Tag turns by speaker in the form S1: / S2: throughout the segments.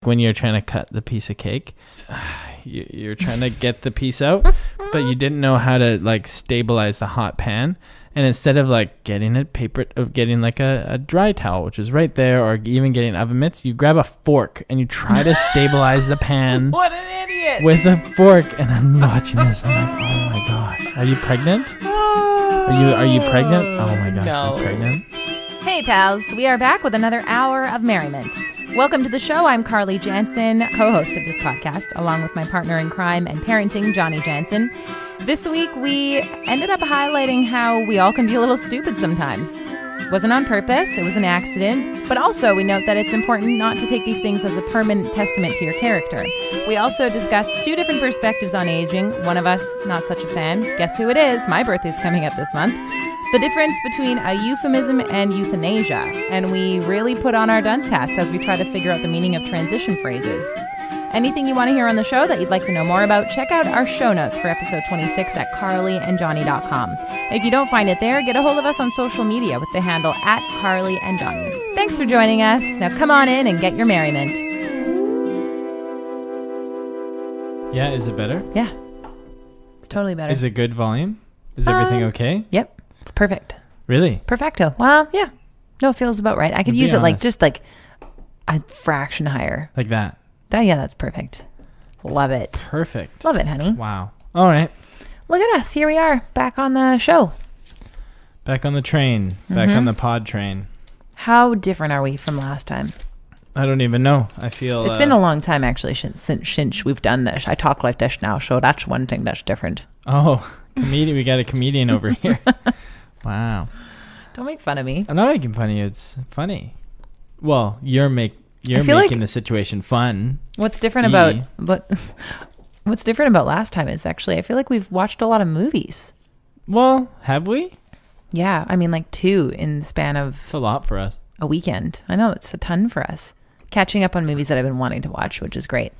S1: When you're trying to cut the piece of cake, you're trying to get the piece out, but you didn't know how to like stabilize the hot pan. And instead of like getting like a dry towel, which is right there, or even getting oven mitts, you grab a fork and you try to stabilize the pan.
S2: What an idiot!
S1: With a fork. And I'm watching this. I'm like, oh my gosh, are you pregnant? Are you pregnant? Oh my gosh,
S2: No.
S1: You're pregnant.
S2: Hey pals, we are back with another hour of merriment. Welcome to the show. I'm Carly Jansen, co-host of this podcast, along with my partner in crime and parenting, Johnny Jansen. This week, we ended up highlighting how we all can be a little stupid sometimes. It wasn't on purpose, it was an accident, but also we note that it's important not to take these things as a permanent testament to your character. We also discussed two different perspectives on aging. One of us, not such a fan. Guess who it is? My birthday's coming up this month. The difference between a euphemism and euthanasia, and we really put on our dunce hats as we try to figure out the meaning of transition phrases. Anything you want to hear on the show that you'd like to know more about, check out our show notes for episode 26 at carlyandjohnny.com. If you don't find it there, get a hold of us on social media with the handle @carlyandjohnny. Thanks for joining us. Now come on in and get your merriment.
S1: Yeah, is it better?
S2: Yeah, it's totally better.
S1: Is it good volume? Is everything okay?
S2: Yep. It's perfect.
S1: Really?
S2: Perfecto. Well, yeah. No, it feels about right. I could use it like just like a fraction higher.
S1: Like that?
S2: Yeah, that's perfect. Love it.
S1: Perfect.
S2: Love it, honey.
S1: Wow. All right.
S2: Look at us. Here we are back on the show.
S1: Back on the train. Back on the pod train.
S2: How different are we from last time?
S1: I don't even know. I feel...
S2: It's been a long time, actually, since we've done this. I talk like this now, so that's one thing that's different.
S1: Oh, comedian. We got a comedian over here. Wow.
S2: Don't make fun of me.
S1: I'm not making fun of you. It's funny. Well, you're making the situation fun.
S2: What's different about last time is actually I feel like we've watched a lot of movies.
S1: Well, have we?
S2: Yeah, I mean like 2 in the span of...
S1: It's a lot for us.
S2: A weekend. I know, it's a ton for us. Catching up on movies that I've been wanting to watch, which is great.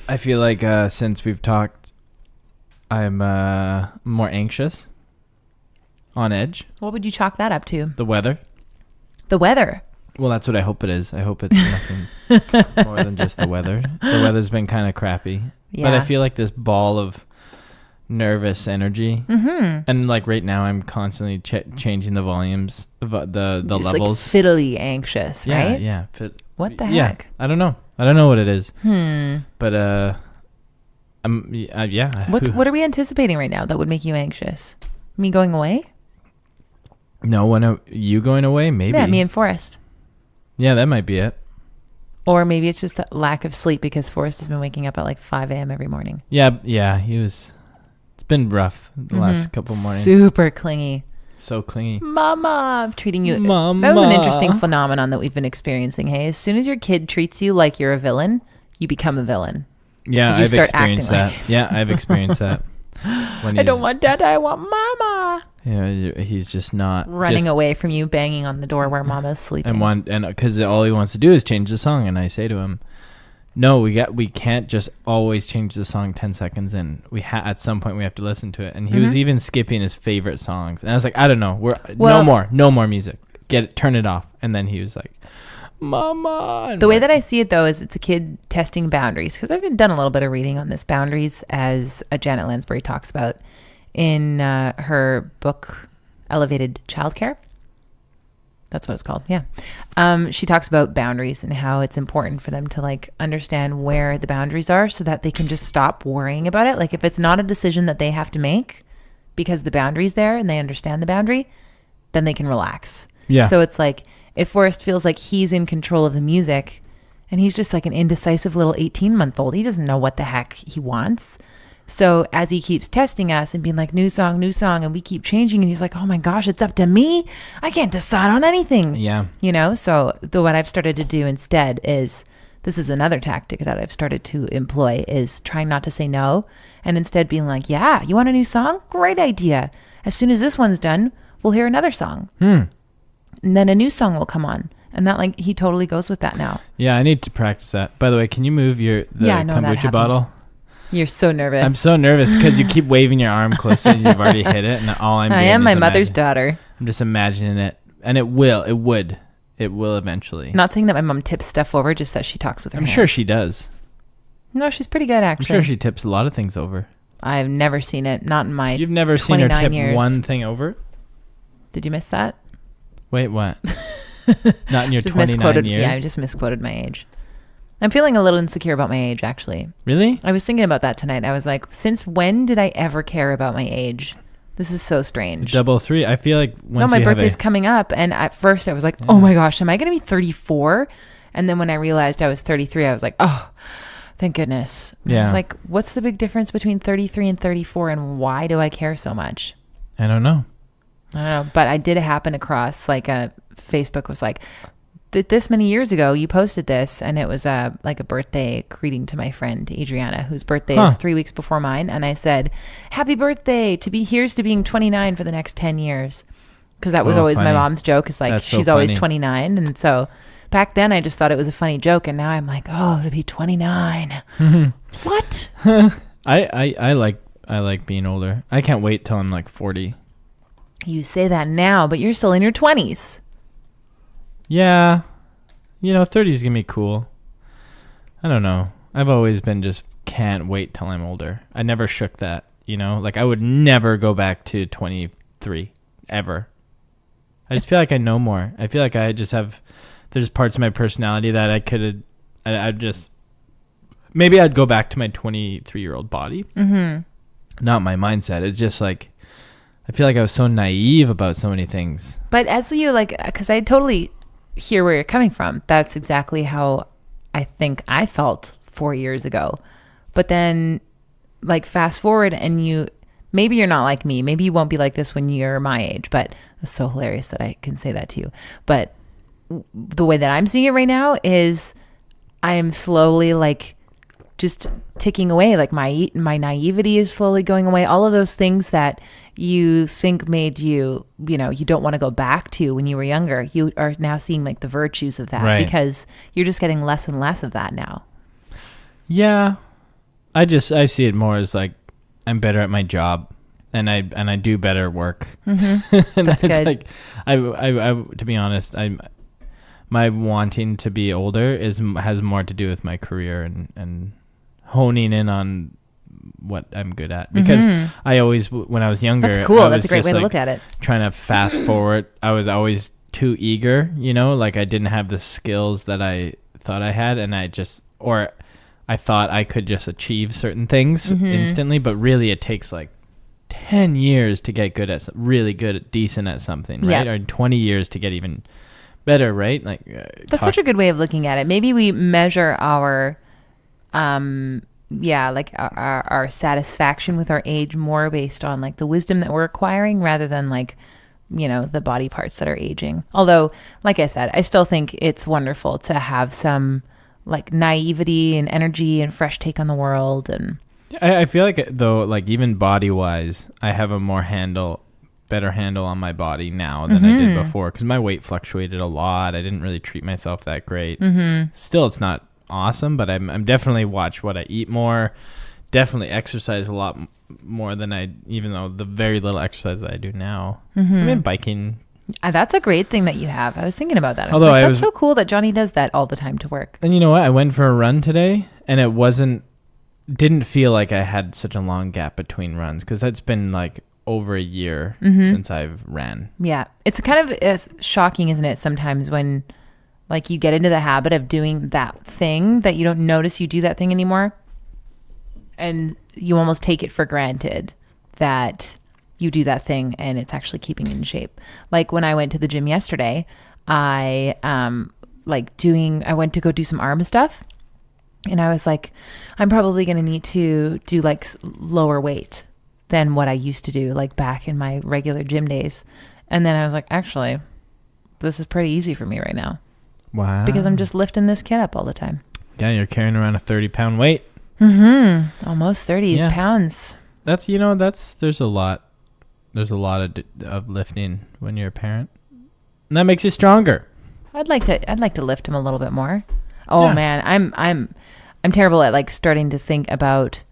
S1: I feel like since we've talked, I'm more anxious. On edge.
S2: What would you chalk that up to?
S1: The weather.
S2: The weather?
S1: Well, that's what I hope it is. I hope it's nothing more than just the weather. The weather's been kind of crappy. Yeah. But I feel like this ball of nervous energy. Mm-hmm. And like right now, I'm constantly changing the volumes, of the just levels.
S2: Like fiddly anxious, right?
S1: Yeah.
S2: What the heck?
S1: I don't know. I don't know what it is. But yeah.
S2: What are we anticipating right now that would make you anxious? Me going away?
S1: No, you going away? Maybe.
S2: Yeah, me and Forrest.
S1: Yeah, that might be it.
S2: Or maybe it's just that lack of sleep because Forrest has been waking up at like 5 a.m. every morning.
S1: Yeah, it's been rough the last couple mornings.
S2: Super clingy.
S1: So clingy.
S2: Mama, I'm treating you.
S1: Mama.
S2: That was an interesting phenomenon that we've been experiencing. Hey, as soon as your kid treats you like you're a villain, you become a villain.
S1: Yeah, I've experienced that. Yeah, I've experienced that.
S2: I don't want dad, I want mama.
S1: Yeah, he's just not
S2: running away from you, banging on the door where mama's sleeping.
S1: And because all he wants to do is change the song, and I say to him, "No, we can't just always change the song 10 seconds in. At some point we have to listen to it." And he was even skipping his favorite songs, and I was like, "I don't know, no more music. Turn it off." And then he was like, "Mama." And
S2: the way that I see it though is it's a kid testing boundaries, because I've done a little bit of reading on this boundaries, as Janet Lansbury talks about in her book Elevated Childcare. That's what it's called. Yeah. She talks about boundaries and how it's important for them to like understand where the boundaries are so that they can just stop worrying about it. Like if it's not a decision that they have to make because the boundary's there and they understand the boundary, then they can relax.
S1: Yeah.
S2: So it's like if Forrest feels like he's in control of the music and he's just like an indecisive little 18-month-old, he doesn't know what the heck he wants. So as he keeps testing us and being like, new song, and we keep changing, and he's like, oh my gosh, it's up to me. I can't decide on anything.
S1: Yeah.
S2: So what I've started to do instead is, this is another tactic that I've started to employ, is trying not to say no, and instead being like, yeah, you want a new song? Great idea. As soon as this one's done, we'll hear another song. And then a new song will come on. And that, like, he totally goes with that now.
S1: Yeah, I need to practice that. By the way, can you move the kombucha bottle?
S2: You're so nervous.
S1: I'm so nervous because you keep waving your arm closer and you've already hit it, and all I'm doing
S2: I am my mother's daughter.
S1: I'm just imagining it, and it would. It will eventually.
S2: Not saying that my mom tips stuff over, just that she talks with her hands.
S1: Sure she does.
S2: No, she's pretty good, actually.
S1: I'm sure she tips a lot of things over.
S2: I've never seen it. Not in my
S1: You've never seen her tip
S2: years.
S1: one thing over?
S2: Did you miss that?
S1: Wait, what? Not in your
S2: just
S1: 29 years?
S2: Yeah, I just misquoted my age. I'm feeling a little insecure about my age, actually.
S1: Really?
S2: I was thinking about that tonight. I was like, since when did I ever care about my age? This is so strange.
S1: 333. I feel like once
S2: my birthday's coming up, and at first I was like, oh my gosh, am I going to be 34? And then when I realized I was 33, I was like, oh, thank goodness.
S1: Yeah.
S2: I was like, what's the big difference between 33 and 34, and why do I care so much?
S1: I don't know.
S2: But I did happen across Facebook was like, this many years ago, you posted this, and it was like a birthday greeting to my friend Adriana, whose birthday is 3 weeks before mine. And I said, happy birthday, here's to being 29 for the next 10 years. Because that was always funny. My mom's joke, is like, that's she's always 29. And so back then I just thought it was a funny joke. And now I'm like, oh, to be 29. What?
S1: I like being older. I can't wait till I'm like 40.
S2: You say that now, but you're still in your 20s.
S1: Yeah. 30 is going to be cool. I don't know. I've always been just can't wait till I'm older. I never shook that, Like I would never go back to 23 ever. I just feel like I know more. I feel like I just have, there's parts of my personality that I'd just, maybe I'd go back to my 23-year-old body. Mm-hmm. Not my mindset. It's just like, I feel like I was so naive about so many things.
S2: But as you because I totally hear where you're coming from. That's exactly how I think I felt 4 years ago. But then fast forward and maybe you're not like me. Maybe you won't be like this when you're my age, but it's so hilarious that I can say that to you. But the way that I'm seeing it right now is I am slowly just ticking away. My naivety is slowly going away. All of those things that you think made you don't want to go back to when you were younger, you are now seeing the virtues of that, right? Because you're just getting less and less of that now. Yeah.
S1: I see it more as I'm better at my job and I do better work.
S2: Mm-hmm.
S1: And
S2: that's good.
S1: I to be honest, my wanting to be older has more to do with my career and honing in on what I'm good at, because I always, when I was younger,
S2: that's cool. That's a great way to look at it.
S1: Trying to fast forward, I was always too eager, I didn't have the skills that I thought I had, and I thought I could just achieve certain things instantly, but really it takes 10 years to get good at decent at something, right? Yep. Or 20 years to get even better, right?
S2: That's such a good way of looking at it. Maybe we measure our our satisfaction with our age more based on the wisdom that we're acquiring, rather than the body parts that are aging. Although, like I said, I still think it's wonderful to have some naivety and energy and fresh take on the world. And
S1: I feel like, though, even body wise, I have a better handle on my body now than I did before, because my weight fluctuated a lot. I didn't really treat myself that great. Still, it's not awesome, but I'm definitely watch what I eat more, definitely exercise a lot more than even though the very little exercise that I do now. I mean, biking.
S2: That's a great thing that you have. I was thinking about that. That's so cool that Johnny does that all the time to work.
S1: And you know what? I went for a run today, and it didn't feel like I had such a long gap between runs, because that's been over a year since I've ran.
S2: Yeah. It's kind of shocking, isn't it, sometimes when you get into the habit of doing that thing that you don't notice you do that thing anymore. And you almost take it for granted that you do that thing and it's actually keeping you in shape. When I went to the gym yesterday, I went to go do some arm stuff. And I was like, I'm probably going to need to do lower weight than what I used to do back in my regular gym days. And then I was like, actually, this is pretty easy for me right now.
S1: Wow.
S2: Because I'm just lifting this kid up all the time.
S1: Yeah, you're carrying around a 30-pound weight.
S2: Almost 30 pounds.
S1: That's there's a lot of lifting when you're a parent. And that makes you stronger.
S2: I'd like to lift him a little bit more. Oh man, I'm terrible at starting to think about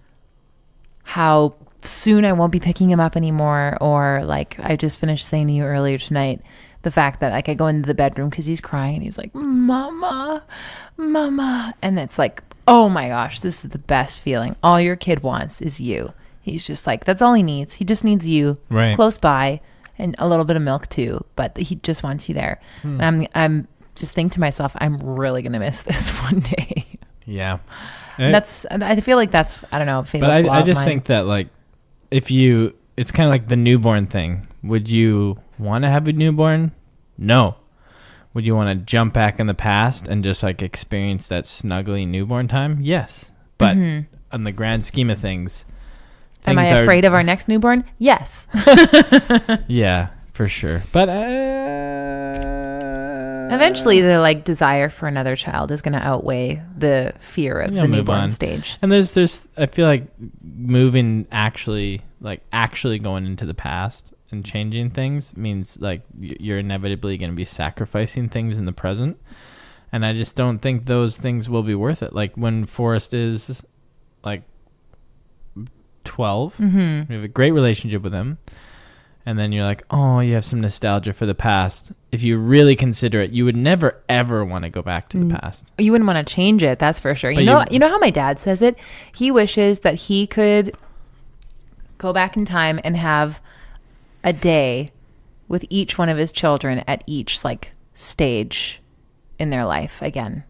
S2: how soon I won't be picking him up anymore, or I just finished saying to you earlier tonight The fact that like I go into the bedroom because he's crying and he's like, mama, mama. And it's like, oh my gosh, this is the best feeling. All your kid wants is you. He's just like, that's all he needs. He just needs you close by and a little bit of milk too. But he just wants you there. And I'm just thinking to myself, I'm really going to miss this one day.
S1: Yeah.
S2: I feel like that's, I don't know, fatal
S1: but
S2: flaw
S1: I
S2: of
S1: just
S2: mine.
S1: think that like, it's kind of like the newborn thing. Would you want to have a newborn? No. Would you want to jump back in the past and just like experience that snuggly newborn time? Yes. But on the grand scheme of things,
S2: am I afraid of our next newborn? Yes.
S1: Yeah, for sure. But
S2: eventually the like desire for another child is going to outweigh the fear of the newborn stage.
S1: And there's I feel like moving actually going into the past and changing things means like you're inevitably going to be sacrificing things in the present. And I just don't think those things will be worth it. Like when Forrest is like 12, we have a great relationship with him. And then you're like, oh, you have some nostalgia for the past. If you really consider it, you would never, ever want to go back to the past.
S2: You wouldn't want to change it. That's for sure. You know how my dad says it? He wishes that he could go back in time and have a day with each one of his children at each like stage in their life again.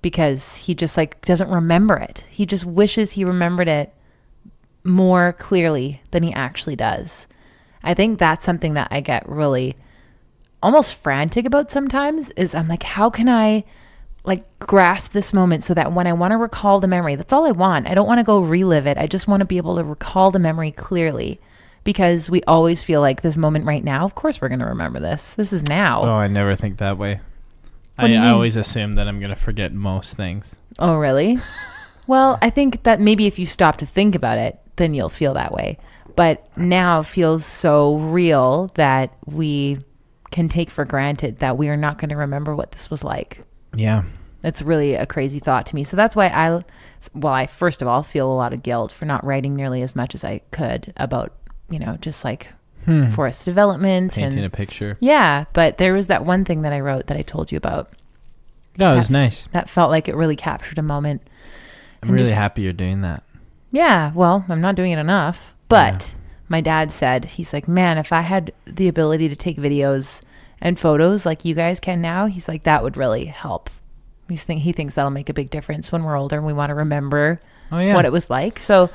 S2: Because he just like doesn't remember it. He just wishes he remembered it more clearly than he actually does. I think that's something that I get really almost frantic about sometimes is I'm like, how can I like grasp this moment so that when I want to recall the memory, that's all I want. I don't want to go relive it. I just want to be able to recall the memory clearly because we always feel like this moment right now, of course we're going to remember this. This is now.
S1: Oh, I never think that way. I always assume that I'm going to forget most things.
S2: Oh, really? Well, I think that maybe if you stop to think about it, then you'll feel that way. But now it feels so real that we can take for granted that we are not going to remember what this was like.
S1: Yeah.
S2: That's really a crazy thought to me. So that's why I first of all feel a lot of guilt for not writing nearly as much as I could about, just like forest development.
S1: Painting a picture.
S2: Yeah. But there was that one thing that I wrote that I told you about.
S1: No, it was nice.
S2: That felt like it really captured a moment.
S1: I'm really happy you're doing that.
S2: Yeah, well, I'm not doing it enough. But my dad said, he's like, man, if I had the ability to take videos and photos like you guys can now, he's like, that would really help. He thinks that'll make a big difference when we're older and we want to remember what it was like. So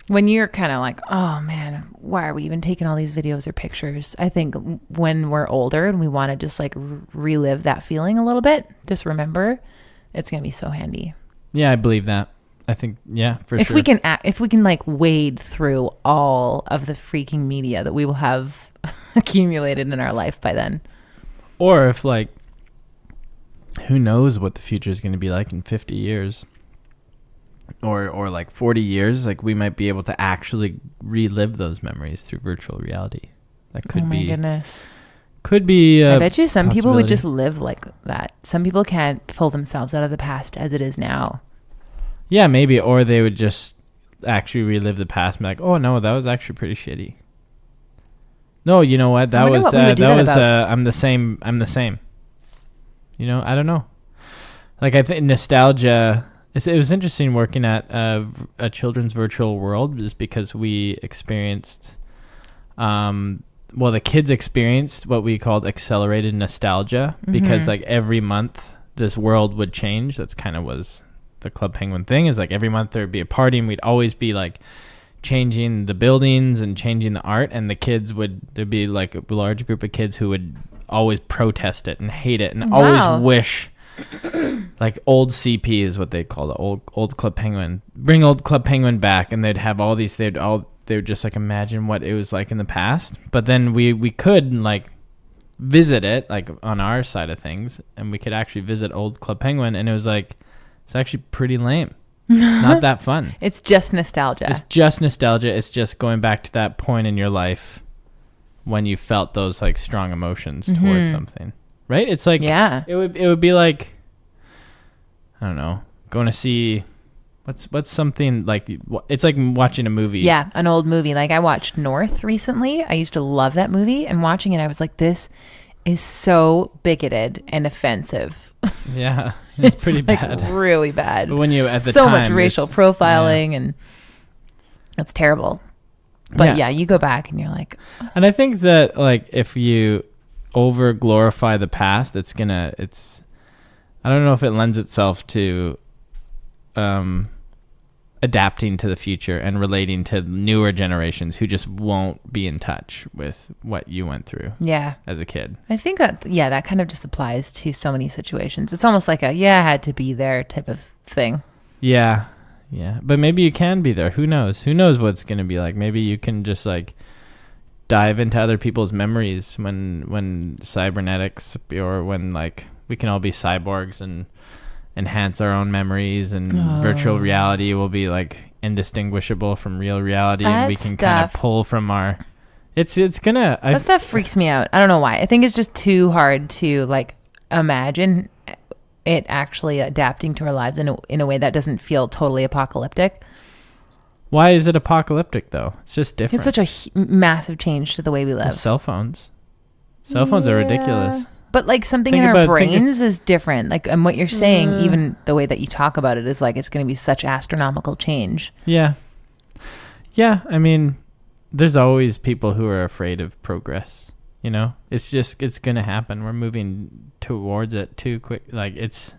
S2: when you're kind of like, oh man, why are we even taking all these videos or pictures? I think when we're older and we want to just like relive that feeling a little bit, just remember, it's going to be so handy.
S1: Yeah, I believe that. I think, for
S2: if
S1: sure.
S2: If we can like wade through all of the freaking media that we will have accumulated in our life by then.
S1: Or if like, who knows what the future is going to be like in 50 years or like 40 years, like we might be able to actually relive those memories through virtual reality. That could be. Oh my
S2: goodness.
S1: Could be.
S2: I bet you some people would just live like that. Some people can't pull themselves out of the past as it is now.
S1: Yeah, maybe. Or they would just actually relive the past and be like, oh no, that was actually pretty shitty. No, you know what? I'm the same. I don't know. Like I think nostalgia, it was interesting working at a children's virtual world just because we experienced, the kids experienced what we called accelerated nostalgia because like every month this world would change. That's kind of was the Club Penguin thing is like every month there'd be a party and we'd always be like changing the buildings and changing the art, and there'd be like a large group of kids who would always protest it and hate it and always wish like old CP is what they call the old Club Penguin, bring old Club Penguin back, and they'd have all these, they would just like imagine what it was like in the past. But then we could like visit it like on our side of things, and we could actually visit old Club Penguin, and it was like, it's actually pretty lame. Not that fun.
S2: It's just nostalgia.
S1: It's just going back to that point in your life when you felt those like strong emotions towards something, right? It's like, it would be like, I don't know, going to see What's something like, it's like watching a movie.
S2: Yeah, an old movie. Like I watched North recently. I used to love that movie, and watching it, I was like, this is so bigoted and offensive.
S1: Yeah, it's pretty
S2: like
S1: bad.
S2: Really bad.
S1: But when you, at the
S2: so
S1: time,
S2: much racial profiling, and it's terrible. But yeah, you go back and you're like...
S1: And I think that like if you over glorify the past, it's I don't know if it lends itself to adapting to the future and relating to newer generations who just won't be in touch with what you went through as a kid.
S2: I think that kind of just applies to so many situations. It's almost like I had to be there type of thing.
S1: Yeah. But maybe you can be there. Who knows? Who knows what's going to be like? Maybe you can just like dive into other people's memories when cybernetics, or when like we can all be cyborgs and enhance our own memories, and virtual reality will be like indistinguishable from real reality, and we can kind of pull from our that
S2: stuff freaks me out. I don't know why. I think it's just too hard to like imagine it actually adapting to our lives in a way that doesn't feel totally apocalyptic.
S1: Why is it apocalyptic though? It's just different.
S2: It's such a massive change to the way we live.
S1: Cell phones are ridiculous.
S2: But like something in our brains is different. Like, and what you're saying, even the way that you talk about it, is like it's going to be such astronomical change.
S1: Yeah. I mean, there's always people who are afraid of progress. You know, it's going to happen. We're moving towards it too quick. Like it's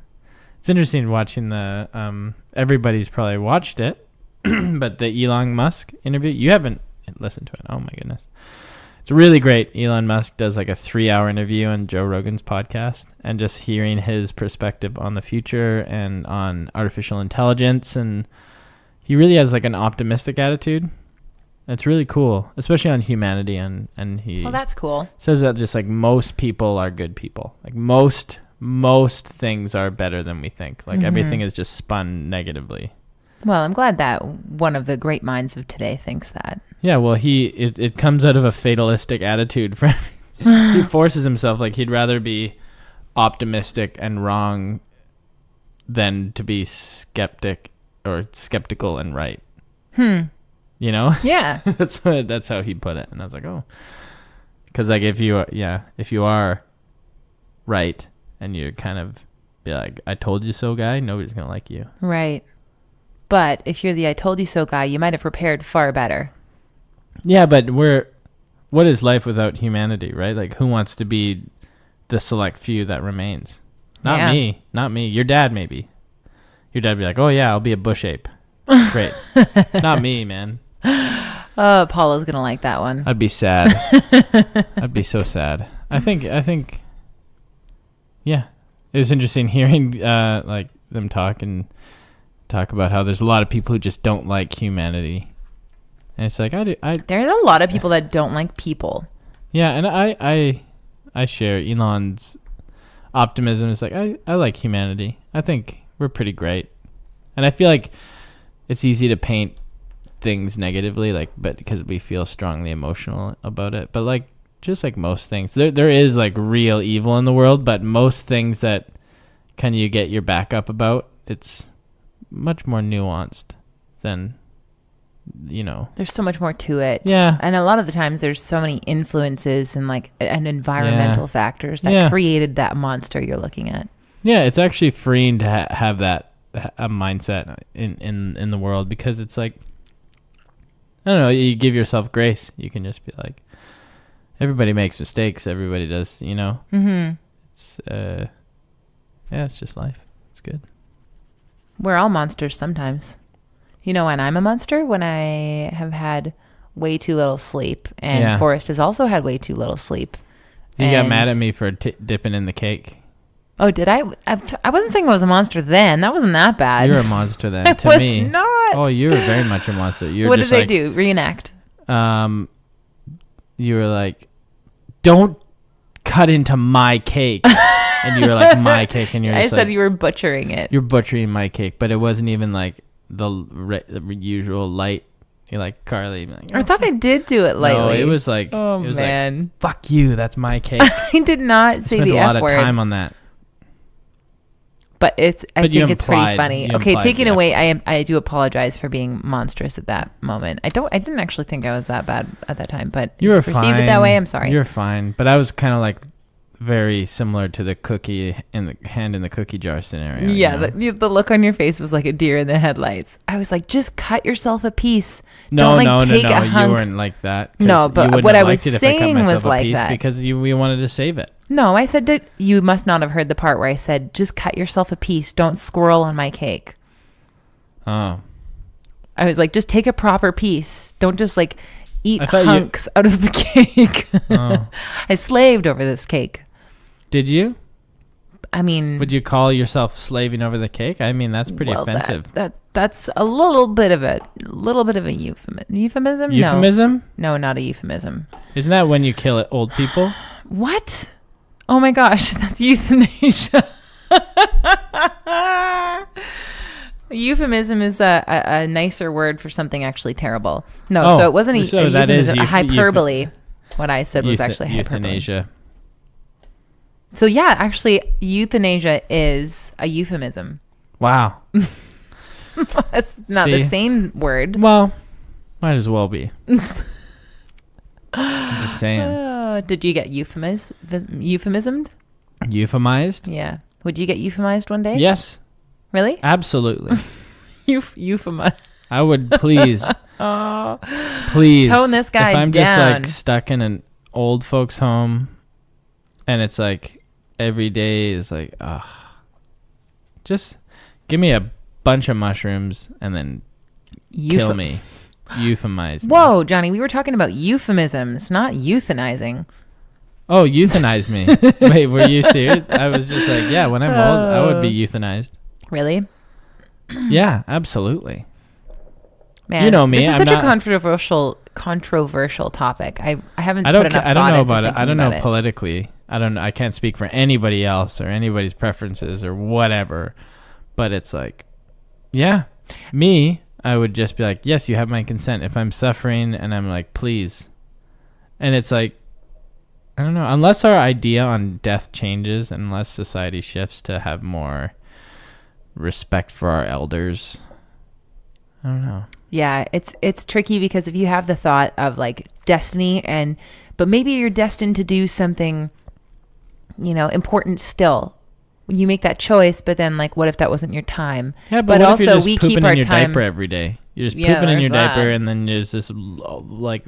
S1: interesting watching the everybody's probably watched it, but the Elon Musk interview, you haven't listened to it. Oh my goodness. It's really great. Elon Musk does like a 3-hour interview on Joe Rogan's podcast, and just hearing his perspective on the future and on artificial intelligence. And he really has like an optimistic attitude. It's really cool, especially on humanity. And he
S2: that's cool.
S1: Says that just like most people are good people. Like most things are better than we think. Like everything is just spun negatively.
S2: Well, I'm glad that one of the great minds of today thinks that.
S1: Yeah, well, it comes out of a fatalistic attitude. He forces himself, like he'd rather be optimistic and wrong than to be skeptical and right. You know?
S2: Yeah.
S1: That's how he put it. And I was like, oh. Because like if you are right and you kind of be like, I told you so guy, nobody's going to like you.
S2: Right. But if you're the I told you so guy, you might have prepared far better.
S1: Yeah, but what is life without humanity, right? Like, who wants to be the select few that remains? Not me. Your dad, maybe. Your dad would be like, oh yeah, I'll be a bush ape. Great. Not me, man.
S2: Oh, Paula's going to like that one.
S1: I'd be sad. I'd be so sad. I think, yeah. It was interesting hearing, like, them talk about how there's a lot of people who just don't like humanity. And it's like,
S2: there's a lot of people that don't like people.
S1: Yeah, and I share Elon's optimism. It's like, I like humanity. I think we're pretty great. And I feel like it's easy to paint things negatively, like, but because we feel strongly emotional about it. But like, just like most things, there is like real evil in the world, but most things that can you get your back up about, it's much more nuanced than, you know.
S2: There's so much more to it.
S1: Yeah.
S2: And a lot of the times there's so many influences and like environmental factors that created that monster you're looking at. Yeah,
S1: it's actually freeing to have that a mindset in the world, because it's like, I don't know, you give yourself grace. You can just be like, everybody makes mistakes. Everybody does, you know. Mm-hmm. It's it's just life. It's good.
S2: We're all monsters sometimes. You know when I'm a monster? When I have had way too little sleep, and Forrest has also had way too little sleep.
S1: You got mad at me for dipping in the cake.
S2: Oh, did I? I wasn't saying I was a monster then. That wasn't that bad.
S1: You were a monster then. To me.
S2: Not.
S1: Oh, you were very much a monster.
S2: What did they do? Reenact.
S1: You were like, don't cut into my cake. And you were like, my cake. And you're just
S2: I said you were butchering it.
S1: You're butchering my cake. But it wasn't even like the usual light. You're like, Carly. Like,
S2: I thought I did do it lightly.
S1: No, it was like,
S2: oh,
S1: it was
S2: man.
S1: Like, fuck you. That's my cake.
S2: I did not say the F word.
S1: I spent a lot of time on that.
S2: But I think it's pretty funny. Okay, taking
S1: the
S2: away, I do apologize for being monstrous at that moment. I didn't actually think I was that bad at that time, but
S1: you were
S2: perceived it that way. I'm sorry.
S1: You're fine. But I was kind of like very similar to the cookie in the hand in the cookie jar scenario.
S2: Yeah, the look on your face was like a deer in the headlights. I was like, just cut yourself a piece.
S1: No,
S2: Don't take a hunk.
S1: You weren't like that.
S2: No, but what I was saying was like that
S1: because we wanted to save it.
S2: No, I said that you must not have heard the part where I said, just cut yourself a piece. Don't squirrel on my cake.
S1: Oh.
S2: I was like, just take a proper piece. Don't just like eat hunks out of the cake.
S1: Oh.
S2: I slaved over this cake.
S1: Did you?
S2: I mean,
S1: would you call yourself slaving over the cake? I mean, that's pretty offensive.
S2: That's a little bit of a euphemism.
S1: Euphemism?
S2: No, not a euphemism.
S1: Isn't that when you kill old people?
S2: What? Oh my gosh, that's euthanasia. Euphemism is a nicer word for something actually terrible. No, so it wasn't a euphemism, a hyperbole. What I said was actually hyperbole.
S1: Euthanasia.
S2: So yeah, actually, euthanasia is a euphemism.
S1: Wow.
S2: It's not the same word.
S1: Well, might as well be. I'm just saying.
S2: Did you get euphemismed?
S1: Euphemized?
S2: Yeah. Would you get euphemized one day?
S1: Yes.
S2: Really?
S1: Absolutely.
S2: Euphemized.
S1: I would please. Please.
S2: Tone this guy down.
S1: If I'm just like stuck in an old folks home and it's like every day is like, just give me a bunch of mushrooms and then kill me. Euphemize me.
S2: Whoa, Johnny, we were talking about euphemisms, not euthanizing.
S1: Oh, euthanize me. Wait, were you serious? I was just like, yeah, when I'm old, I would be euthanized.
S2: Really?
S1: Yeah, absolutely.
S2: Man,
S1: you know me.
S2: This is such a controversial topic. I haven't put enough thought
S1: I don't know
S2: into
S1: about it. I don't know
S2: it.
S1: politically. I can't speak for anybody else or anybody's preferences or whatever. But it's like, yeah, me, I would just be like, yes, you have my consent. If I'm suffering and I'm like, please. And it's like, I don't know, unless our idea on death changes, unless society shifts to have more respect for our elders, I don't know.
S2: Yeah, it's tricky because if you have the thought of like destiny but maybe you're destined to do something, important still. You make that choice, but then like, what if that wasn't your time?
S1: Yeah, but what
S2: also
S1: if you're just
S2: we
S1: pooping
S2: keep our
S1: in your
S2: time
S1: diaper every day. You're just pooping in your diaper, and then there's this like,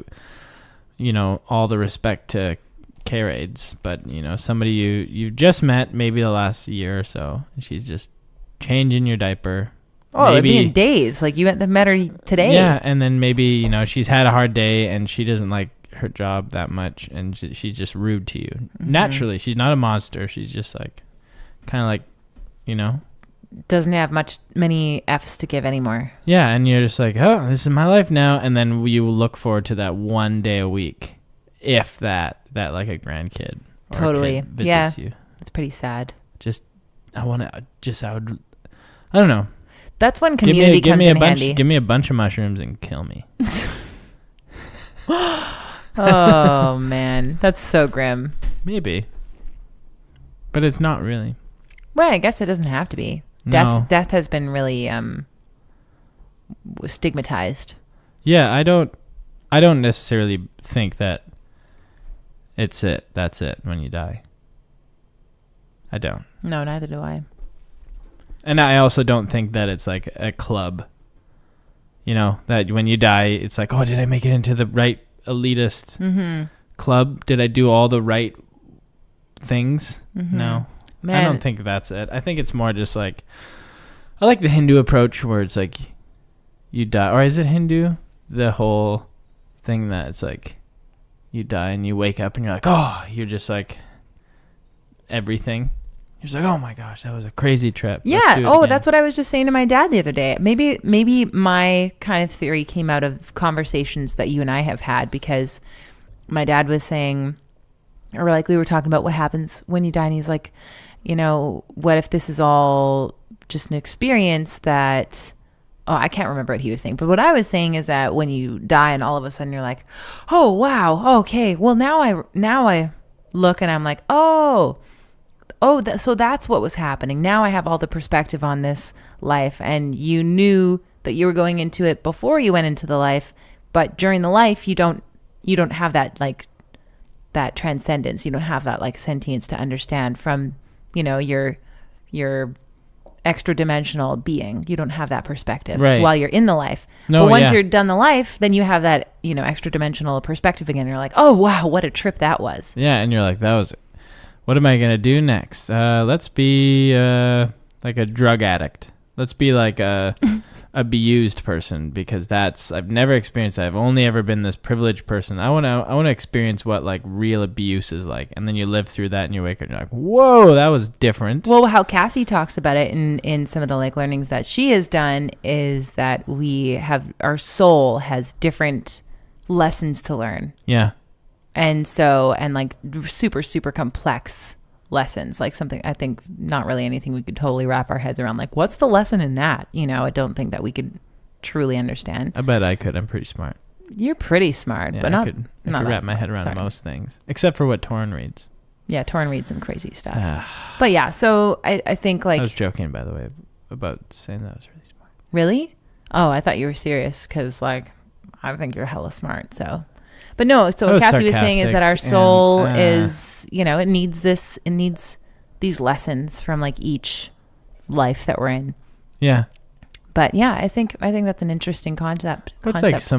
S1: all the respect to care aides, but somebody you just met maybe the last year or so, and she's just changing your diaper.
S2: Oh, it'd be in days. Like you met her today.
S1: Yeah, and then maybe she's had a hard day and she doesn't like her job that much, and she's just rude to you. Mm-hmm. Naturally, she's not a monster. She's just like kind of like,
S2: doesn't have many F's to give anymore.
S1: Yeah, and you're just like, oh, this is my life now, and then you look forward to that one day a week, if that like a grandkid
S2: totally
S1: visits you.
S2: It's pretty sad.
S1: I don't know.
S2: That's when community comes in handy.
S1: Give me a bunch of mushrooms and kill me.
S2: Oh man, that's so grim.
S1: Maybe, but it's not really.
S2: Well, I guess it doesn't have to be.
S1: No.
S2: Death has been really stigmatized.
S1: Yeah, I don't necessarily think that that's it when you die. I don't.
S2: No, neither do I.
S1: And I also don't think that it's like a club. That when you die, it's like, oh, did I make it into the right elitist club? Did I do all the right things? Mm-hmm. No. Man. I don't think that's it. I think it's more just like, I like the Hindu approach where it's like you die. Or is it Hindu? The whole thing that it's like you die and you wake up and you're like, oh, you're just like everything. You're just like, oh my gosh, that was a crazy trip.
S2: Yeah. Oh, that's what I was just saying to my dad the other day. Maybe my kind of theory came out of conversations that you and I have had, because my dad was saying, or like we were talking about what happens when you die, and he's like, what if this is all just an experience that, I can't remember what he was saying, but what I was saying is that when you die and all of a sudden you're like, oh wow, okay, well now I look and I'm like, oh, oh, so that's what was happening. Now I have all the perspective on this life. And you knew that you were going into it before you went into the life, but during the life, you don't have that like that transcendence. You don't have that like sentience to understand from, your extra dimensional being. You don't have that perspective while you're in the life.
S1: No,
S2: but once you're done the life, then you have that, extra dimensional perspective again. You're like, oh wow, what a trip that was.
S1: Yeah, and you're like, what am I gonna do next? Let's be like a drug addict. Let's be like a abused person, because I've never experienced that. I've only ever been this privileged person. I want to experience what like real abuse is like, and then you live through that and you wake up and you're like, whoa, that was different.
S2: Well, how Cassie talks about it in some of the like learnings that she has done is that our soul has different lessons to learn.
S1: Yeah.
S2: And like super, super complex lessons, like something I think not really anything we could totally wrap our heads around. Like, what's the lesson in that? I don't think that we could truly understand.
S1: I bet I could. I'm pretty smart.
S2: You're pretty smart, but
S1: I could wrap my head around most things, except for what Torrin reads.
S2: Yeah, Torrin reads some crazy stuff. But yeah, so I think like...
S1: I was joking, by the way, about saying that I was really smart.
S2: Really? Oh, I thought you were serious, because like, I think you're hella smart, so... But no, so what Cassie was saying is that our soul is, it needs these lessons from like each life that we're in.
S1: Yeah.
S2: But yeah, I think that's an interesting concept.
S1: It's like it's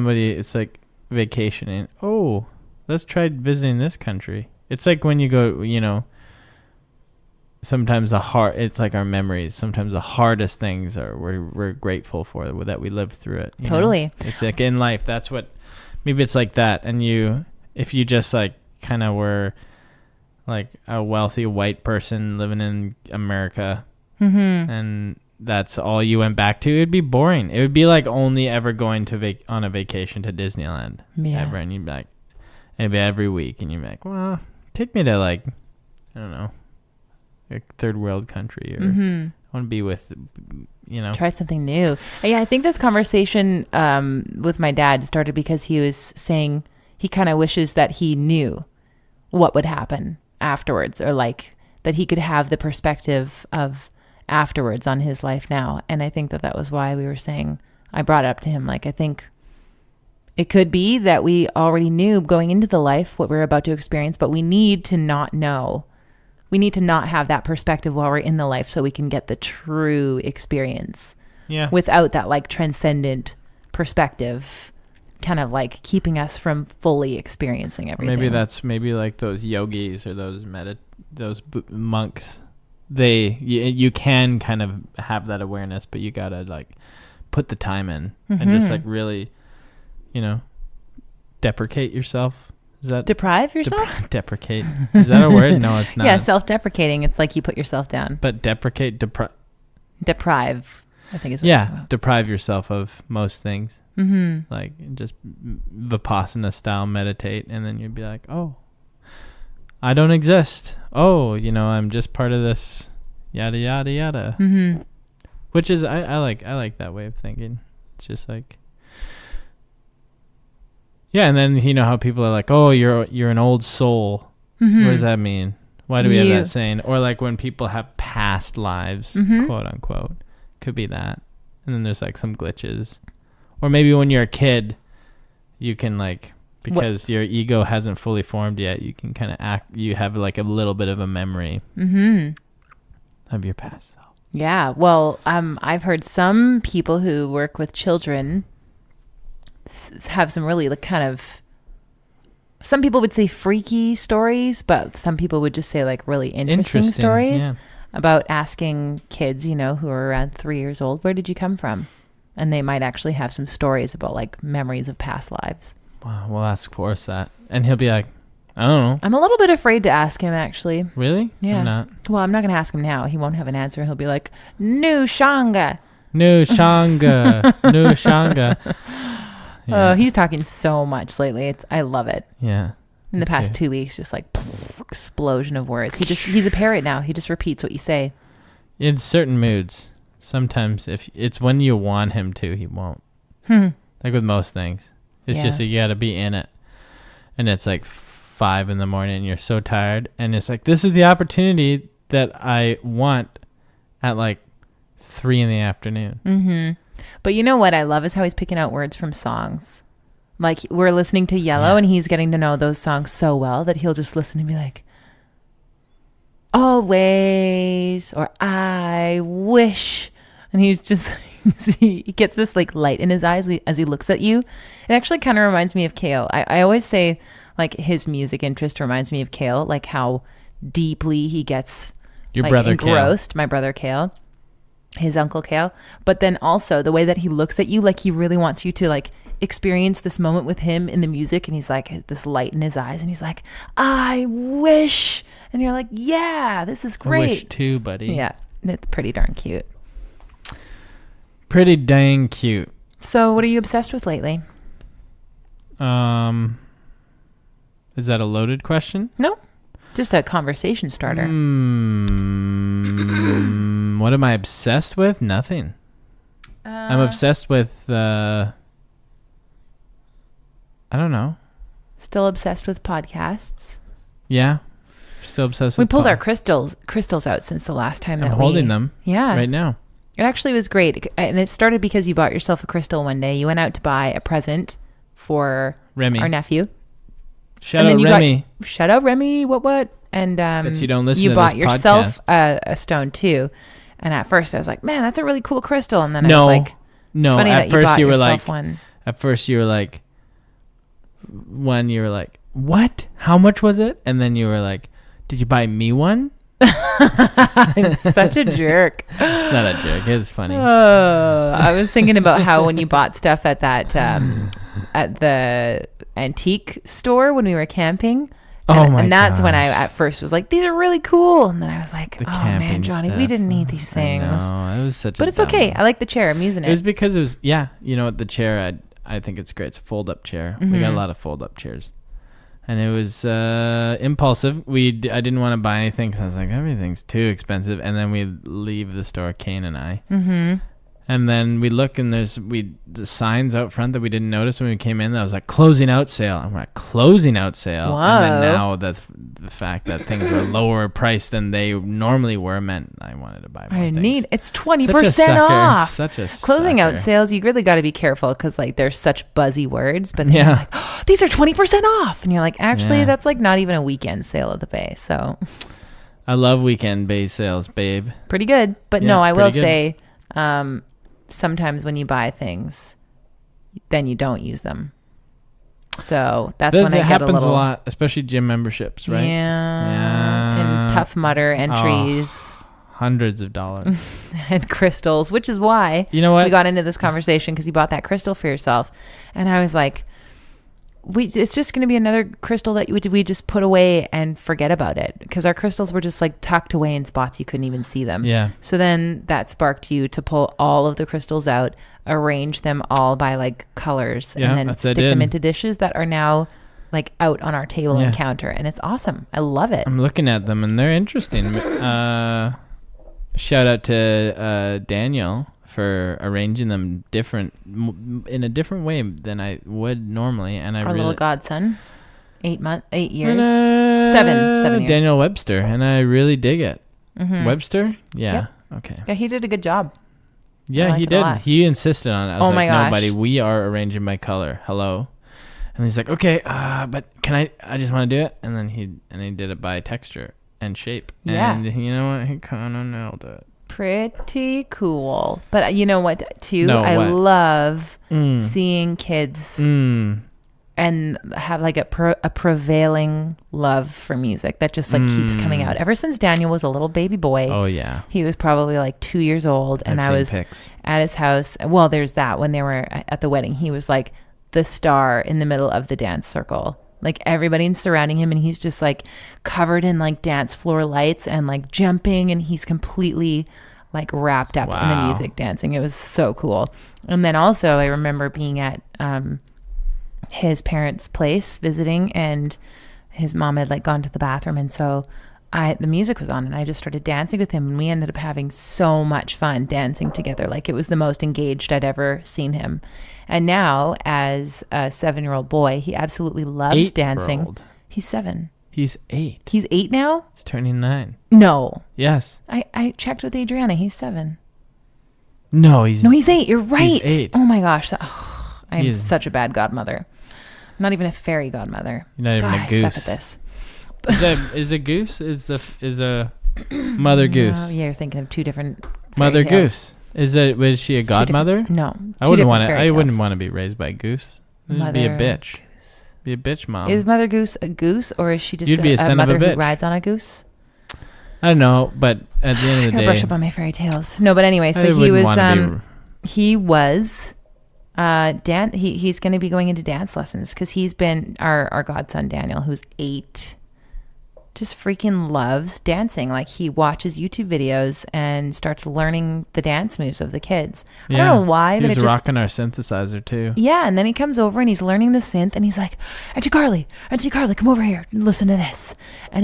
S1: like vacationing. Oh, let's try visiting this country. It's like when you go, sometimes it's like our memories. Sometimes the hardest things we're grateful for that we lived through it.
S2: Totally.
S1: It's like in life, that's what. Maybe it's like that, and if you just like kind of were like a wealthy white person living in America, and that's all you went back to, it'd be boring. It would be like only ever going to on a vacation to Disneyland ever, and you'd be like, and it'd be every week, and you'd be like, well, take me to like, I don't know, a third world country, or I want to be with. Try something new.
S2: Yeah, I think this conversation with my dad started because he was saying he kind of wishes that he knew what would happen afterwards, or like that he could have the perspective of afterwards on his life now. And I think that was why we were saying, I brought it up to him, like, I think it could be that we already knew going into the life what we're about to experience, but we need to not know. We need to not have that perspective while we're in the life, so we can get the true experience.
S1: Yeah.
S2: Without that like transcendent perspective, kind of like keeping us from fully experiencing everything.
S1: Maybe like those yogis or those monks. You can kind of have that awareness, but you gotta like put the time in and just like really, deprecate yourself. Is that
S2: deprive yourself?
S1: Deprecate. Is that a word? No, it's not.
S2: Yeah, self-deprecating. It's like you put yourself down.
S1: But deprive,
S2: I think is what
S1: deprive yourself of most things. Like just Vipassana style meditate, and then you'd be like, oh, I don't exist. Oh, I'm just part of this yada yada yada. Which is I like that way of thinking. It's just like. Yeah, and then how people are like, "Oh, you're an old soul." What does that mean? Why do we have that saying? Or like when people have past lives, quote unquote, could be that. And then there's like some glitches, or maybe when you're a kid, you can like because your ego hasn't fully formed yet, you can kind of you have like a little bit of a memory of your past self.
S2: Yeah, well, I've heard some people who work with children have some really like kind of, some people would say freaky stories, but some people would just say like really interesting stories about asking kids, who are around 3 years old, where did you come from? And they might actually have some stories about like memories of past lives.
S1: Wow, we'll ask Forrest that. And he'll be like, I don't know.
S2: I'm a little bit afraid to ask him, actually.
S1: Really?
S2: Yeah.
S1: I'm not.
S2: Well, I'm not going to ask him now. He won't have an answer. He'll be like, "Nu Shanga.
S1: Nu Shanga. Nu Shanga."
S2: Yeah. Oh, he's talking so much lately. I love it.
S1: Yeah.
S2: In the past 2 weeks, just like explosion of words. He's a parrot now. He just repeats what you say.
S1: In certain moods. Sometimes if it's when you want him to, he won't. Like with most things. It's just that you got to be in it. And it's like 5 a.m. and you're so tired. And it's like, this is the opportunity that I want at like 3 p.m.
S2: Mm-hmm. But you know what I love is how he's picking out words from songs. Like we're listening to Yellow and he's getting to know those songs so well that he'll just listen and be like, always, or I wish. And he's just, he gets this like light in his eyes as he looks at you. It actually kind of reminds me of Kale. I always say like his music interest reminds me of Kale, like how deeply he gets
S1: Your
S2: like
S1: brother
S2: engrossed.
S1: Kale.
S2: My brother Kale, his uncle Kale. But then also the way that he looks at you, like he really wants you to like experience this moment with him in the music. And he's like this light in his eyes and he's like, I wish. And you're like, yeah, this is great.
S1: I wish too, buddy.
S2: Yeah, it's pretty darn cute.
S1: Pretty dang cute.
S2: So what are you obsessed with lately?
S1: Is that a loaded question?
S2: No, just a conversation starter.
S1: What am I obsessed with? Nothing. I'm obsessed with, I don't know.
S2: Still obsessed with podcasts?
S1: Yeah. Still obsessed
S2: We
S1: with
S2: pulled our crystals out since the last time
S1: I'm holding them right now.
S2: It actually was great. And it started because you bought yourself a crystal one day. You went out to buy a present for
S1: Remy,
S2: our nephew.
S1: Shout out Remy.
S2: Shout out Remy. What? And
S1: but you don't listen
S2: you
S1: to
S2: bought
S1: this
S2: yourself
S1: podcast.
S2: a stone too. And at first I was like, man, that's a really cool crystal. And then I was like, it's funny that you bought yourself one.
S1: At first you were like, what? How much was it? And then you were like, did you buy me one?
S2: I'm such a jerk.
S1: It's not a jerk. It's funny.
S2: I was thinking about how when you bought stuff at that at the antique store when we were camping. And that's when I at first was like, these are really cool. And then I was like, man, Johnny, we didn't need these things.
S1: No, it was such
S2: But it's okay. I like the chair. I'm using it.
S1: It was because it was, you know, the chair, I think it's great. It's a fold-up chair. Mm-hmm. We got a lot of fold-up chairs. And it was impulsive. I didn't want to buy anything because I was like, everything's too expensive. And then we leave the store, Kane and I. Mm-hmm. And then we look and there's the signs out front that we didn't notice when we came in. That was like closing out sale. And we're like, closing out sale.
S2: Whoa.
S1: And then now the fact that things were lower priced than they normally were meant I wanted to buy more things.
S2: It's 20% off.
S1: Such a
S2: closing
S1: sucker.
S2: out sales. You really got to be careful because like there's such buzzy words. But then you're like, oh, these are 20% off. And you're like, actually, that's like not even a weekend sale at the Bay. So
S1: I love weekend Bay sales, babe.
S2: Pretty good. But no, I will say sometimes when you buy things, then you don't use them. So that's when I get
S1: happens a lot, especially gym memberships, right?
S2: Yeah. And Tough Mudder entries.
S1: Hundreds of dollars.
S2: And crystals, which is why
S1: you know what?
S2: We got into this conversation because you bought that crystal for yourself. And I was like, it's just going to be another crystal that we just put away and forget about it because our crystals were just like tucked away in spots you couldn't even see them.
S1: Yeah.
S2: So then that sparked you to pull all of the crystals out, arrange them all by like colors, and then stick them into dishes that are now like out on our table and counter. And it's awesome. I love it.
S1: I'm looking at them and they're interesting. Shout out to Daniel for arranging them in a different way than I would normally, and
S2: our little godson, 8 years, 7 years.
S1: Daniel Webster, and I really dig it. Mm-hmm. Webster, okay,
S2: yeah, he did a good job.
S1: Yeah, he did. He insisted on it. I was like, no, buddy, we are arranging by color. Hello, and he's like, okay, but can I just want to do it, and then he did it by texture and shape, and you know what, he kind of nailed it.
S2: Pretty cool. But you know what too? I love seeing kids and have like a prevailing love for music that just like keeps coming out. Ever since Daniel was a little baby boy.
S1: Oh yeah.
S2: He was probably like 2 years old and I was at his house. Well, there's that when they were at the wedding. He was like the star in the middle of the dance circle. Like everybody surrounding him and he's just like covered in like dance floor lights and like jumping and he's completely like wrapped up in the music dancing. It was so cool. And then also I remember being at his parents' place visiting and his mom had like gone to the bathroom and so the music was on and I just started dancing with him and we ended up having so much fun dancing together. Like it was the most engaged I'd ever seen him. And now as a 7-year-old boy, he absolutely loves dancing. He's 7.
S1: He's 8.
S2: He's 8 now?
S1: He's turning 9.
S2: No.
S1: Yes.
S2: I checked with Adriana. He's 7.
S1: No, he's
S2: 8. You're right.
S1: He's 8.
S2: Oh my gosh. I'm such a bad godmother. I'm not even a fairy godmother.
S1: You're not even a goose.
S2: I suck at this.
S1: Is a goose? Is a mother goose?
S2: No, yeah, you're thinking of two different
S1: Mother
S2: tales.
S1: Goose. Was she a godmother?
S2: No.
S1: I wouldn't want to be raised by a goose.
S2: Mother
S1: be a bitch.
S2: Goose.
S1: Be a bitch mom.
S2: Is Mother Goose a goose, or is she just
S1: You'd be a son
S2: mother
S1: of a bitch.
S2: who rides on a goose?
S1: I don't know, but at the end of the day,
S2: brush up on my fairy tales. No, but anyway, so he was he's going to be going into dance lessons because he's been our godson Daniel, who's 8, just freaking loves dancing. Like, he watches YouTube videos and starts learning the dance moves of the kids. I don't know why, but
S1: he's rocking our synthesizer too.
S2: Yeah, and then he comes over and he's learning the synth, and he's like, Auntie Carly, come over here and listen to this. And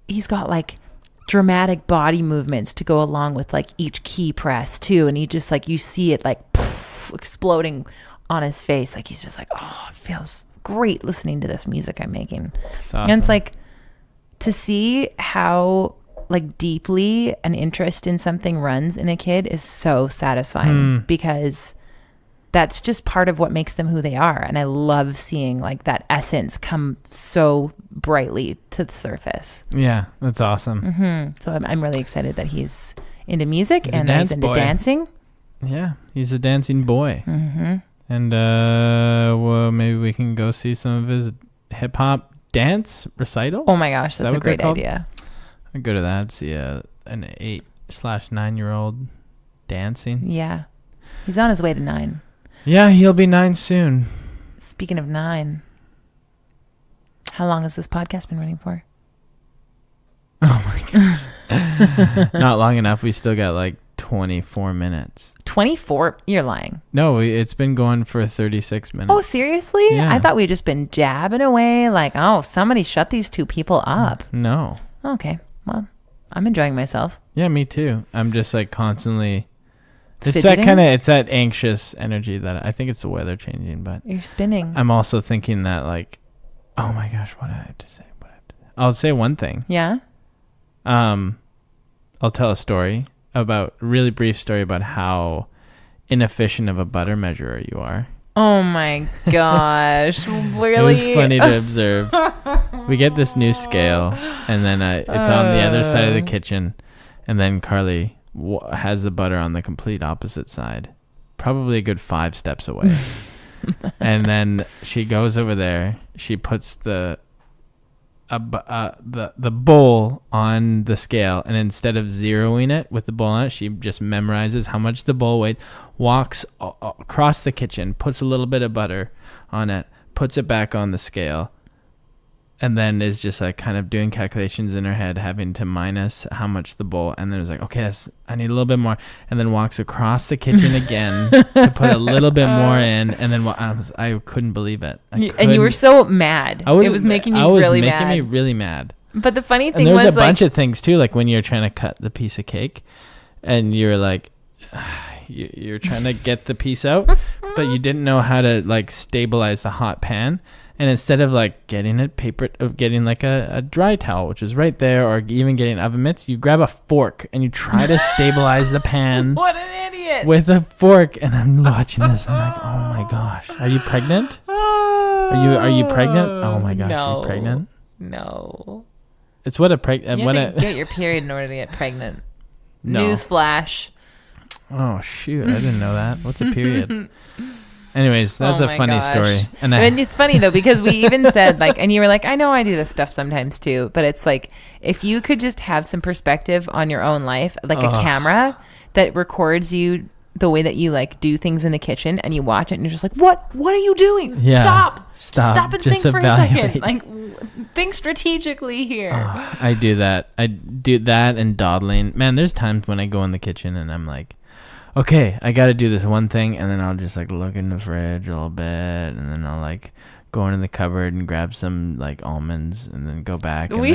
S2: he's got like dramatic body movements to go along with like each key press too, and he just like, you see it like poof, exploding on his face. Like, he's just like, oh, it feels great listening to this music I'm making.
S1: That's awesome.
S2: And it's like, to see how like deeply an interest in something runs in a kid is so satisfying, because that's just part of what makes them who they are. And I love seeing like that essence come so brightly to the surface.
S1: Yeah, that's awesome.
S2: Mm-hmm. So I'm really excited that he's into music and that he's into dancing.
S1: Yeah, he's a dancing boy.
S2: Mm-hmm.
S1: And well, maybe we can go see some of his hip hop dance recitals.
S2: Oh my gosh, that's a great idea.
S1: I'd go to that, see an 8/9-year-old dancing.
S2: Yeah, he's on his way to 9.
S1: Yeah, he'll be 9 soon.
S2: Speaking of 9, how long has this podcast been running for?
S1: Oh my gosh. Not long enough. We still got like 24 minutes.
S2: 24? You're lying.
S1: No, it's been going for 36 minutes.
S2: Oh, seriously?
S1: Yeah.
S2: I thought we'd just been jabbing away like, oh, somebody shut these two people up.
S1: No.
S2: Okay. Well, I'm enjoying myself.
S1: Yeah, me too. I'm just like constantly... It's
S2: fidgeting?
S1: it's that anxious energy that I think it's the weather changing, but...
S2: You're spinning.
S1: I'm also thinking that like, oh my gosh, what do I have to say? I'll say one thing.
S2: Yeah?
S1: I'll tell a really brief story about how inefficient of a butter measurer you are.
S2: Oh my gosh. Really?
S1: It was funny to observe. We get this new scale, and then it's on the other side of the kitchen, and then Carly has the butter on the complete opposite side, probably a good 5 steps away. And then she goes over there, she puts the bowl on the scale, and instead of zeroing it with the bowl on it, she just memorizes how much the bowl weighs, walks across the kitchen, puts a little bit of butter on it, puts it back on the scale, and then is just like kind of doing calculations in her head, having to minus how much the bowl, and then it's like, okay, I need a little bit more, and then walks across the kitchen again to put a little bit more in, and then I couldn't believe it.
S2: And you were so mad. It was making you really mad.
S1: It was making me really mad.
S2: But the funny thing
S1: was,
S2: was
S1: a bunch of things too, like when you're trying to cut the piece of cake, and you're like, you're trying to get the piece out, but you didn't know how to like stabilize the hot pan. And instead of like getting it papered, of getting like a dry towel, which is right there, or even getting oven mitts, you grab a fork and you try to stabilize the pan.
S2: What an idiot!
S1: With a fork, and I'm watching this. I'm like, oh my gosh, are you pregnant? Are you pregnant? Oh my gosh,
S2: no.
S1: Are you pregnant?
S2: No.
S1: It's what a pregnant.
S2: You have to get your period in order to get pregnant.
S1: No.
S2: Newsflash.
S1: Oh shoot, I didn't know that. What's a period? Anyways, that's a funny story.
S2: And it's funny though, because we even said like, and you were like, I know I do this stuff sometimes too, but it's like, if you could just have some perspective on your own life, like a camera that records you the way that you like do things in the kitchen, and you watch it and you're just like, what are you doing?
S1: Yeah.
S2: Stop and
S1: just
S2: think for
S1: evaluate.
S2: a second. Like, think strategically here.
S1: I do that. I do that and dawdling. Man, there's times when I go in the kitchen and I'm like, okay, I got to do this one thing, and then I'll just like look in the fridge a little bit, and then I'll like go into the cupboard and grab some like almonds, and then go back, and then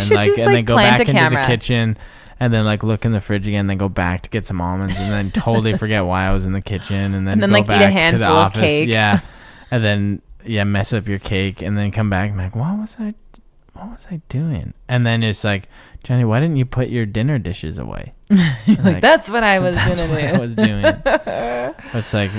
S1: go back into the kitchen, and then like look in the fridge again, then go back to get some almonds, and then totally forget why I was in the kitchen, and then go
S2: like
S1: back
S2: eat a handful
S1: to the office,
S2: of cake.
S1: yeah, and then mess up your cake, and then come back and be like, what what was I doing? And then it's like, Johnny, why didn't you put your dinner dishes away?
S2: Like, that's what I was
S1: that's
S2: gonna
S1: what
S2: do.
S1: I was doing. It's like,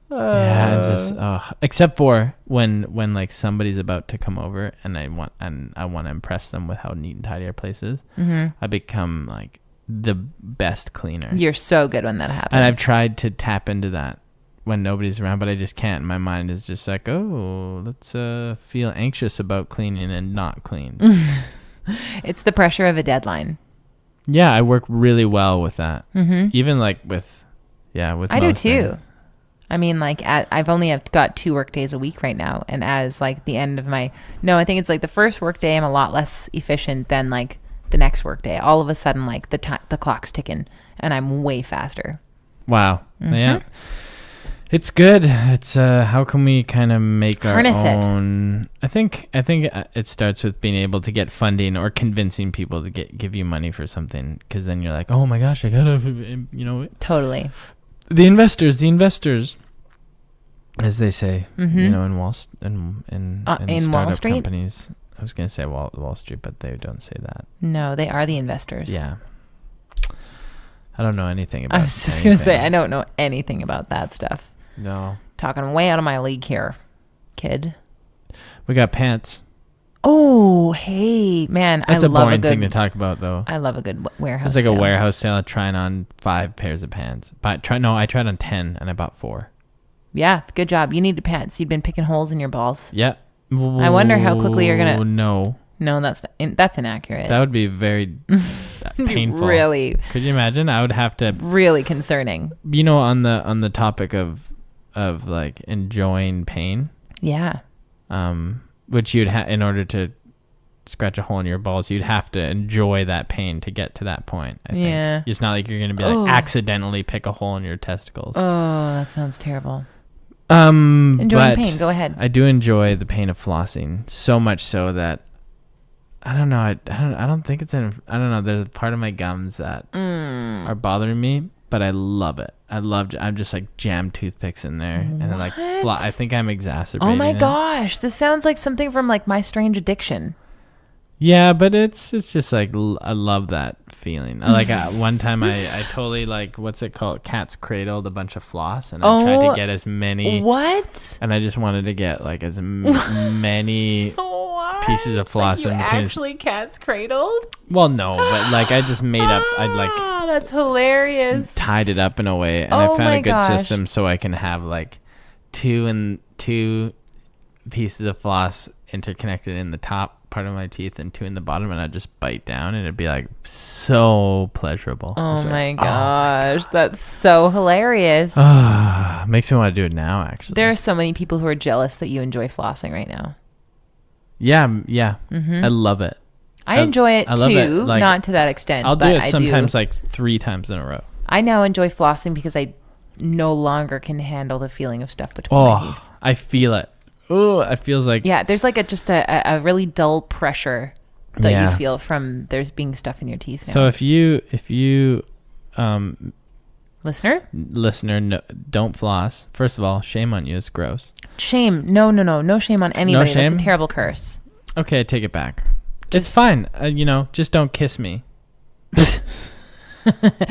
S1: yeah, just except for when like somebody's about to come over and I want to impress them with how neat and tidy our place is. I become like the best cleaner.
S2: You're so good when that happens.
S1: And I've tried to tap into that when nobody's around, but I just can't. My mind is just like, oh, let's feel anxious about cleaning and not clean.
S2: It's the pressure of a deadline.
S1: Yeah, I work really well with that. Even like with
S2: I do too.
S1: things.
S2: I mean, like I've only got 2 work days a week right now, and as like the end of I think it's like the first work day I'm a lot less efficient than like the next work day. All of a sudden, like the clock's ticking, and I'm way faster.
S1: Wow. Yeah. It's good. It's how can we kind of make
S2: Harness
S1: our own? I think it starts with being able to get funding or convincing people to give you money for something, because then you're like, oh my gosh, I gotta,
S2: Totally.
S1: The investors, as they say, in Wall startup
S2: Street?
S1: companies. I was gonna say Wall Street, but they don't say that.
S2: No, they are the investors.
S1: Yeah. I don't know anything about.
S2: I was just gonna say I don't know anything about that stuff.
S1: No.
S2: Talking way out of my league here, kid.
S1: We got pants.
S2: Oh, hey, man.
S1: That's
S2: I
S1: a
S2: love
S1: boring
S2: a good
S1: thing to talk about, though.
S2: I love a good warehouse
S1: It's like
S2: sale.
S1: a warehouse sale trying on 5 pairs of pants. I tried on 10 and I bought 4.
S2: Yeah, good job. You needed pants. You'd been picking holes in your balls.
S1: Yeah.
S2: I wonder how quickly you're gonna.
S1: No,
S2: that's inaccurate.
S1: that would be very painful.
S2: Really,
S1: Could you imagine? I would have to.
S2: really concerning.
S1: On the topic of like enjoying pain.
S2: Yeah.
S1: Which you'd have in order to scratch a hole in your balls, you'd have to enjoy that pain to get to that point. I think.
S2: Yeah.
S1: It's not like you're gonna be like accidentally pick a hole in your testicles.
S2: Oh, that sounds terrible. Enjoying pain. Go ahead.
S1: I do enjoy the pain of flossing so much so that I don't know. I don't think it's in. I don't know. There's a part of my gums that are bothering me, but I love it. I'm just like jam toothpicks in there, and then like I think I'm exacerbating.
S2: Oh my
S1: it.
S2: gosh, this sounds like something from like My Strange Addiction.
S1: Yeah, but it's just like I love that feeling. Like one time I totally like what's it called? Cat's cradled a bunch of floss, and I tried to get as many.
S2: What?
S1: And I just wanted to get like as many pieces of floss
S2: like
S1: in between.
S2: Actually, cat's cradled?
S1: Well, no, but like I just made up. I'd like.
S2: That's hilarious.
S1: Tied it up in a way, and I found a good system so I can have like two pieces of floss interconnected in the top part of my teeth and 2 in the bottom, and I'd just bite down and it'd be like so pleasurable.
S2: Oh my gosh, that's so hilarious.
S1: Makes me want to do it now, actually.
S2: There are so many people who are jealous that you enjoy flossing right now.
S1: Yeah. I love it.
S2: I enjoy it too,
S1: it. Like,
S2: not to that extent.
S1: I'll do it sometimes like 3 times in a row.
S2: I now enjoy flossing because I no longer can handle the feeling of stuff between my teeth.
S1: I feel it. Oh, it feels like...
S2: Yeah, there's like just a really dull pressure that you feel from there's being stuff in your teeth now.
S1: So if you listener, no, don't floss. First of all, shame on you. It's gross.
S2: Shame. No shame on anybody.
S1: No shame?
S2: That's a terrible curse.
S1: Okay, I take it back. It's fine. Just don't kiss me.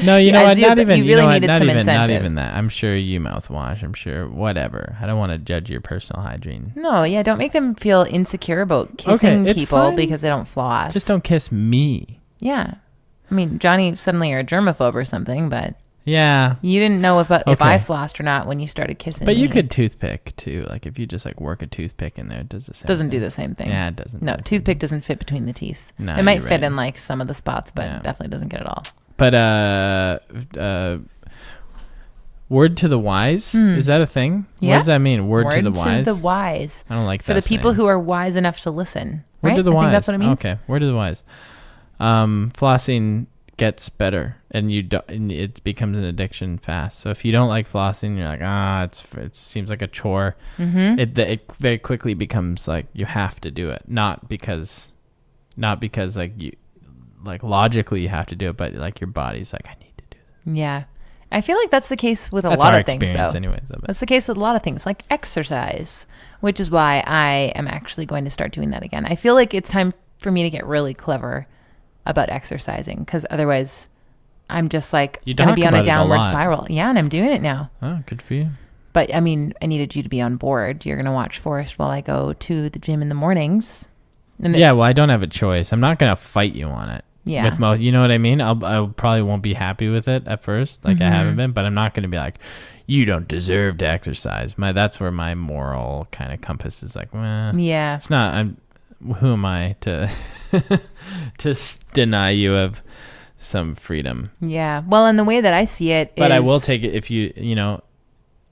S1: No, you know what? Not even.
S2: You really needed some incentive.
S1: Not even that. I'm sure you mouthwash. I'm sure whatever. I don't want to judge your personal hygiene.
S2: No, yeah. Don't make them feel insecure about kissing people because they don't floss.
S1: Just don't kiss me.
S2: Yeah. I mean, Johnny, suddenly you're a germaphobe or something, but
S1: yeah, you
S2: didn't know if I flossed or not when you started kissing.
S1: But
S2: me.
S1: you could toothpick too. Like if you just like work a toothpick in there, it does the same.
S2: Doesn't do the same thing.
S1: Yeah, it doesn't.
S2: No, toothpick doesn't fit between the teeth.
S1: No,
S2: it might fit in like some of the spots, but definitely doesn't get it all.
S1: But word to the wise, is that a thing?
S2: Yeah.
S1: What does that mean? Word to the wise.
S2: Word to the wise.
S1: I don't like that.
S2: For the people who are wise enough to listen.
S1: Word
S2: right?
S1: to the wise.
S2: I think that's what it means.
S1: Okay. Word to the wise. Flossing gets better, and it becomes an addiction fast. So if you don't like flossing, you're like, it seems like a chore. Mm-hmm. It very quickly becomes like you have to do it, not because like you. Like logically you have to do it, but like your body's like, I need to do that.
S2: Yeah. I feel like that's the case with a lot of things though.
S1: Anyways,
S2: that's the case with a lot of things like exercise, which is why I am actually going to start doing that again. I feel like it's time for me to get really clever about exercising, because otherwise I'm just like going to be on a downward spiral. Yeah, and I'm doing it now.
S1: Oh, good for you.
S2: But I mean, I needed you to be on board. You're going to watch Forrest while I go to the gym in the mornings. And
S1: well, I don't have a choice. I'm not going to fight you on it.
S2: Yeah.
S1: With most, you know what I mean? I probably won't be happy with it at first, like I haven't been, but I'm not going to be like, you don't deserve to exercise. That's where my moral kind of compass is like, well,
S2: yeah,
S1: it's not. Who am I to deny you of some freedom?
S2: Yeah. Well, and the way that I see it
S1: but I will take it if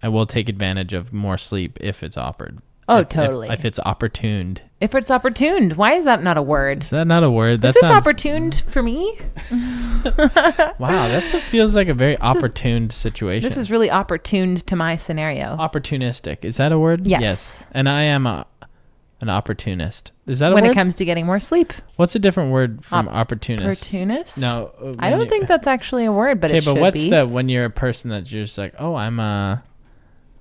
S1: I will take advantage of more sleep if it's offered.
S2: Oh, totally.
S1: If it's opportuned.
S2: If it's opportuned. Why is that not a word?
S1: Is that not a word?
S2: Is this opportuned for me?
S1: Wow, that feels like a very opportuned situation.
S2: This is really opportuned to my scenario.
S1: Opportunistic. Is that a word?
S2: Yes.
S1: And I am an opportunist. Is that a word?
S2: When it comes to getting more sleep.
S1: What's a different word from opportunist?
S2: Opportunist?
S1: No.
S2: I don't think that's actually a word, but it should be.
S1: Okay, but what's when you're a person that you're just like, oh, I'm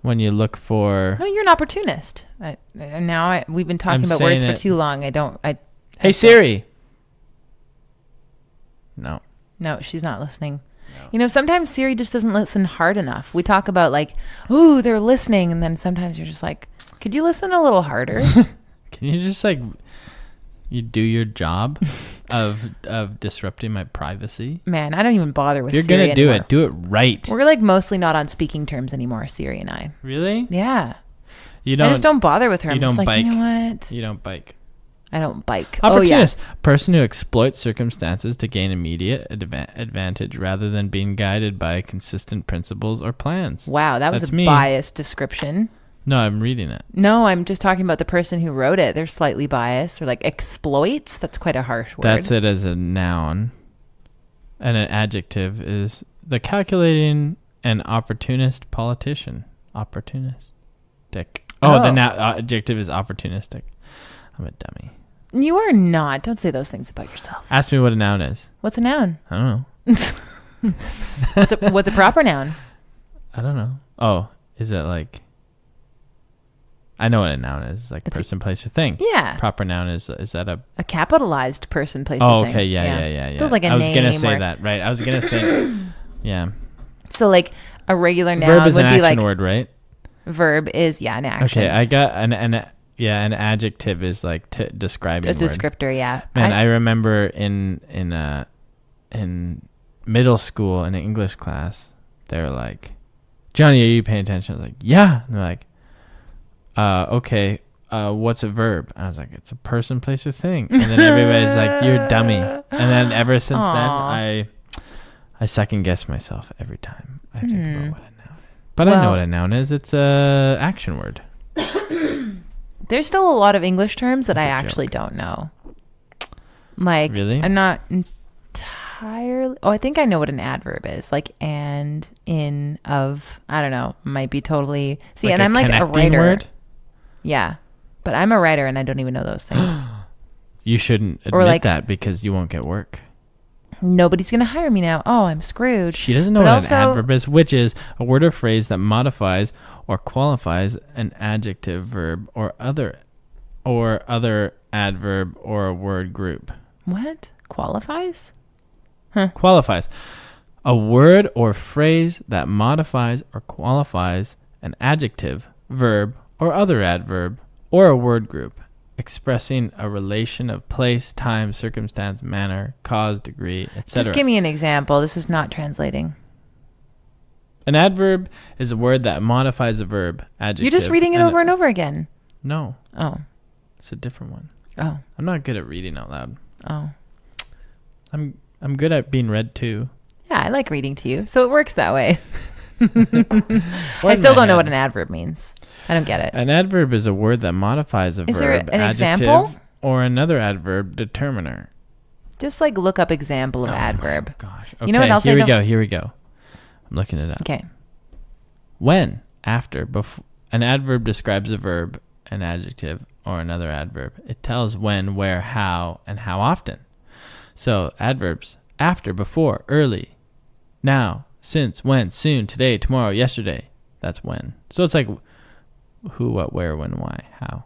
S1: when you look for...
S2: No, you're an opportunist. We've been talking about words for too long.
S1: Hey, Siri. No,
S2: she's not listening. No. Sometimes Siri just doesn't listen hard enough. We talk about like, ooh, they're listening. And then sometimes you're just like, could you listen a little harder?
S1: Can you just like... You do your job of disrupting my privacy.
S2: Man, I don't even bother with Siri
S1: anymore. If you're going to do it right.
S2: We're like mostly not on speaking terms anymore, Siri and I.
S1: Really?
S2: Yeah. I just don't bother with her. I'm just like,
S1: bike.
S2: You know what?
S1: You don't bike.
S2: I don't bike.
S1: Opportunist. Person who exploits circumstances to gain immediate advantage rather than being guided by consistent principles or plans.
S2: Wow, that's a biased description.
S1: No, I'm reading it.
S2: No, I'm just talking about the person who wrote it. They're slightly biased. They're like exploits. That's quite a harsh word.
S1: That's it as a noun. And an adjective is the calculating and opportunist politician. Opportunistic. Oh, the adjective is opportunistic. I'm a dummy.
S2: You are not. Don't say those things about yourself.
S1: Ask me what a noun is.
S2: What's a noun?
S1: I don't know.
S2: What's a proper noun?
S1: I don't know. Oh, is it like... I know what a noun is. It's like person, place, or thing.
S2: Yeah.
S1: Proper noun is that a
S2: capitalized person, place, or thing?
S1: Oh, okay. Yeah.
S2: Feels like a name.
S1: I was going to say that, right? I was going to say, yeah.
S2: So like a regular noun
S1: verb is
S2: would
S1: an
S2: be
S1: action
S2: like...
S1: word, right?
S2: Verb is, an action.
S1: Okay, I got an adjective is like describing
S2: a descriptor, yeah.
S1: Man, I remember in middle school in an English class, they were like, Johnny, are you paying attention? I was like, yeah. And they're like, okay, what's a verb? And I was like, it's a person, place, or thing. And then everybody's like, you're a dummy. And then ever since then, I second guess myself every time I think about what a noun is. But I know what a noun is. It's a action word.
S2: There's still a lot of English terms that I actually don't know. Like,
S1: really?
S2: I'm not entirely... Oh, I think I know what an adverb is. Like, and, in, of. I don't know. Might be totally... See, like, and I'm like a writer. Word? Yeah. But I'm a writer and I don't even know those things.
S1: You shouldn't admit that because you won't get work.
S2: Nobody's going to hire me now. Oh, I'm screwed.
S1: She doesn't know what an adverb is, which is a word or phrase that modifies or qualifies an adjective, verb, or other adverb or a word group.
S2: What? Qualifies?
S1: Huh. Qualifies. A word or phrase that modifies or qualifies an adjective, verb, or other adverb, or a word group, expressing a relation of place, time, circumstance, manner, cause, degree, etc.
S2: Just give me an example. This is not translating.
S1: An adverb is a word that modifies a verb, adjective.
S2: You're just reading it over and over again.
S1: No.
S2: Oh.
S1: It's a different one.
S2: Oh.
S1: I'm not good at reading out loud.
S2: Oh.
S1: I'm good at being read too.
S2: Yeah, I like reading to you, so it works that way. I still don't know what an adverb means. I don't get it.
S1: An adverb is a word that modifies a verb,
S2: there an
S1: adjective,
S2: example?
S1: Or another adverb determiner.
S2: Just like look up example of adverb.
S1: Gosh. Okay,
S2: you know what else
S1: here we go. I'm looking it up.
S2: Okay.
S1: When, after, before, an adverb describes a verb, an adjective, or another adverb. It tells when, where, how, and how often. So adverbs: after, before, early, now, since, when, soon, today, tomorrow, yesterday. That's when. So it's like who, what, where, when, why, how.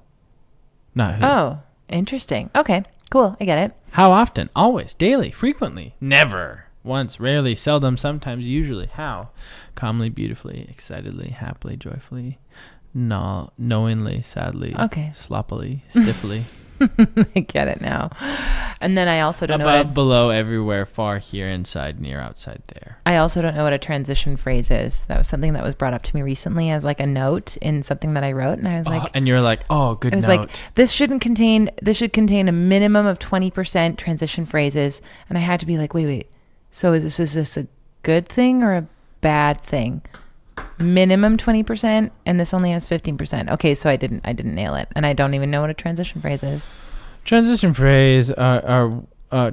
S1: Not who.
S2: Oh, interesting. Okay. Cool. I get it.
S1: How often? Always. Daily. Frequently. Never. Once. Rarely. Seldom. Sometimes. Usually. How? Calmly. Beautifully. Excitedly. Happily. Joyfully. No. Knowingly. Sadly.
S2: Okay.
S1: Sloppily. Stiffly.
S2: I get it now. And then I also don't know
S1: Above, below, everywhere, far, here, inside, near, outside, there.
S2: I also don't know what a transition phrase is. That was something that was brought up to me recently as like a note in something that I wrote, and I was like,
S1: and you're like, oh, good note.
S2: It was like, this should contain a minimum of 20% transition phrases, and I had to be like, wait. So is this a good thing or a bad thing? Minimum 20%, and this only has 15%. Okay, so I didn't nail it, and I don't even know what a transition phrase is.
S1: Transition phrase are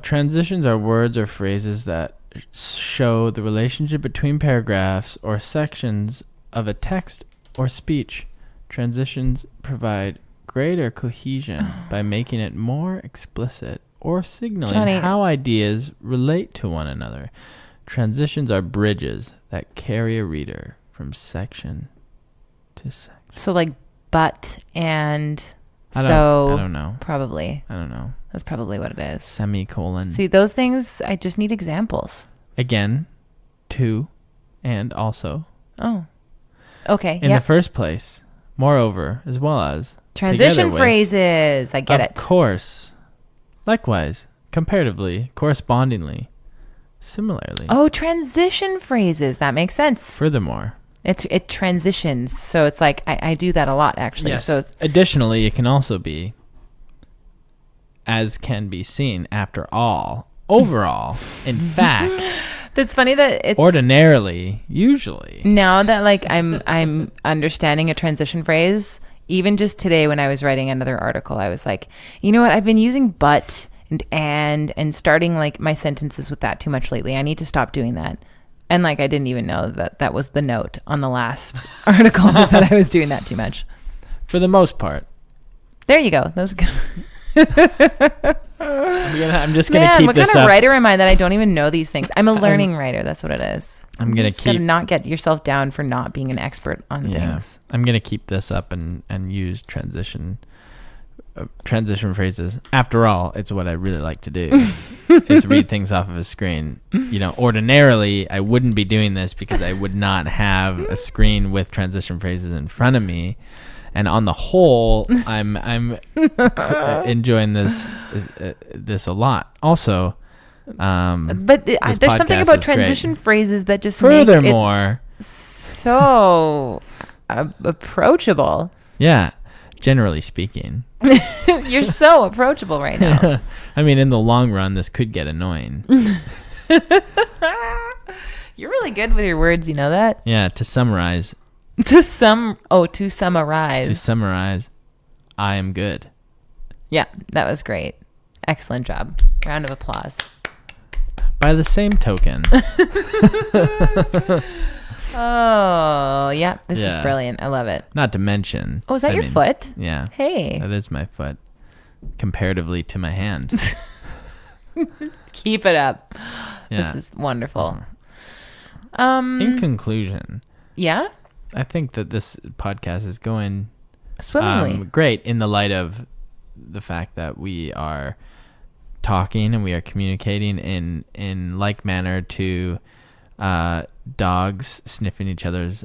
S1: transitions are words or phrases that show the relationship between paragraphs or sections of a text or speech. Transitions provide greater cohesion by making it more explicit or signaling how ideas relate to one another. Transitions are bridges that carry a reader from section to section.
S2: So like but and
S1: I don't know.
S2: Probably.
S1: I don't know.
S2: That's probably what it is.
S1: Semicolon.
S2: See, those things, I just need examples.
S1: Again, to, and also.
S2: Oh. Okay.
S1: In the first place, moreover, as well as.
S2: Transition phrases. I get it.
S1: Of course. Likewise, comparatively, correspondingly, similarly.
S2: Oh, transition phrases. That makes sense.
S1: Furthermore.
S2: It transitions, so it's like I do that a lot actually.
S1: Yes.
S2: So
S1: additionally, it can also be, as can be seen, after all, overall, in fact.
S2: That's funny that it's
S1: ordinarily, usually. Now
S2: that like I'm understanding a transition phrase, even just today when I was writing another article, I was like, you know what? I've been using but and starting like my sentences with that too much lately. I need to stop doing that. And like, I didn't even know that was the note on the last article was that I was doing that too much.
S1: For the most part.
S2: There you go. That was good.
S1: I'm just going to keep this up.
S2: What kind of writer am I that I don't even know these things? I'm a learning writer. That's what it is.
S1: I'm going to keep.
S2: Not get yourself down for not being an expert on things.
S1: I'm going to keep this up and use transition phrases. After all, it's what I really like to do. Is read things off of a screen. You know, ordinarily I wouldn't be doing this because I would not have a screen with transition phrases in front of me. And on the whole, I'm enjoying this a lot. Also,
S2: but there's something about transition phrases that just
S1: furthermore
S2: make it so approachable.
S1: Yeah, generally speaking.
S2: You're so approachable right now.
S1: I mean, in the long run, this could get annoying.
S2: You're really good with your words, you know that?
S1: Yeah, to summarize.
S2: To summarize.
S1: To summarize, I am good.
S2: Yeah, that was great. Excellent job. Round of applause.
S1: By the same token.
S2: Oh, yeah. This is brilliant. I love it.
S1: Not to mention.
S2: Oh, is that your foot?
S1: Yeah.
S2: Hey.
S1: That is my foot. Comparatively to my hand.
S2: Keep it up.
S1: Yeah.
S2: This is wonderful.
S1: In conclusion.
S2: Yeah?
S1: I think that this podcast is going
S2: swimmingly.
S1: Great in the light of the fact that we are talking and we are communicating in like manner to dogs sniffing each other's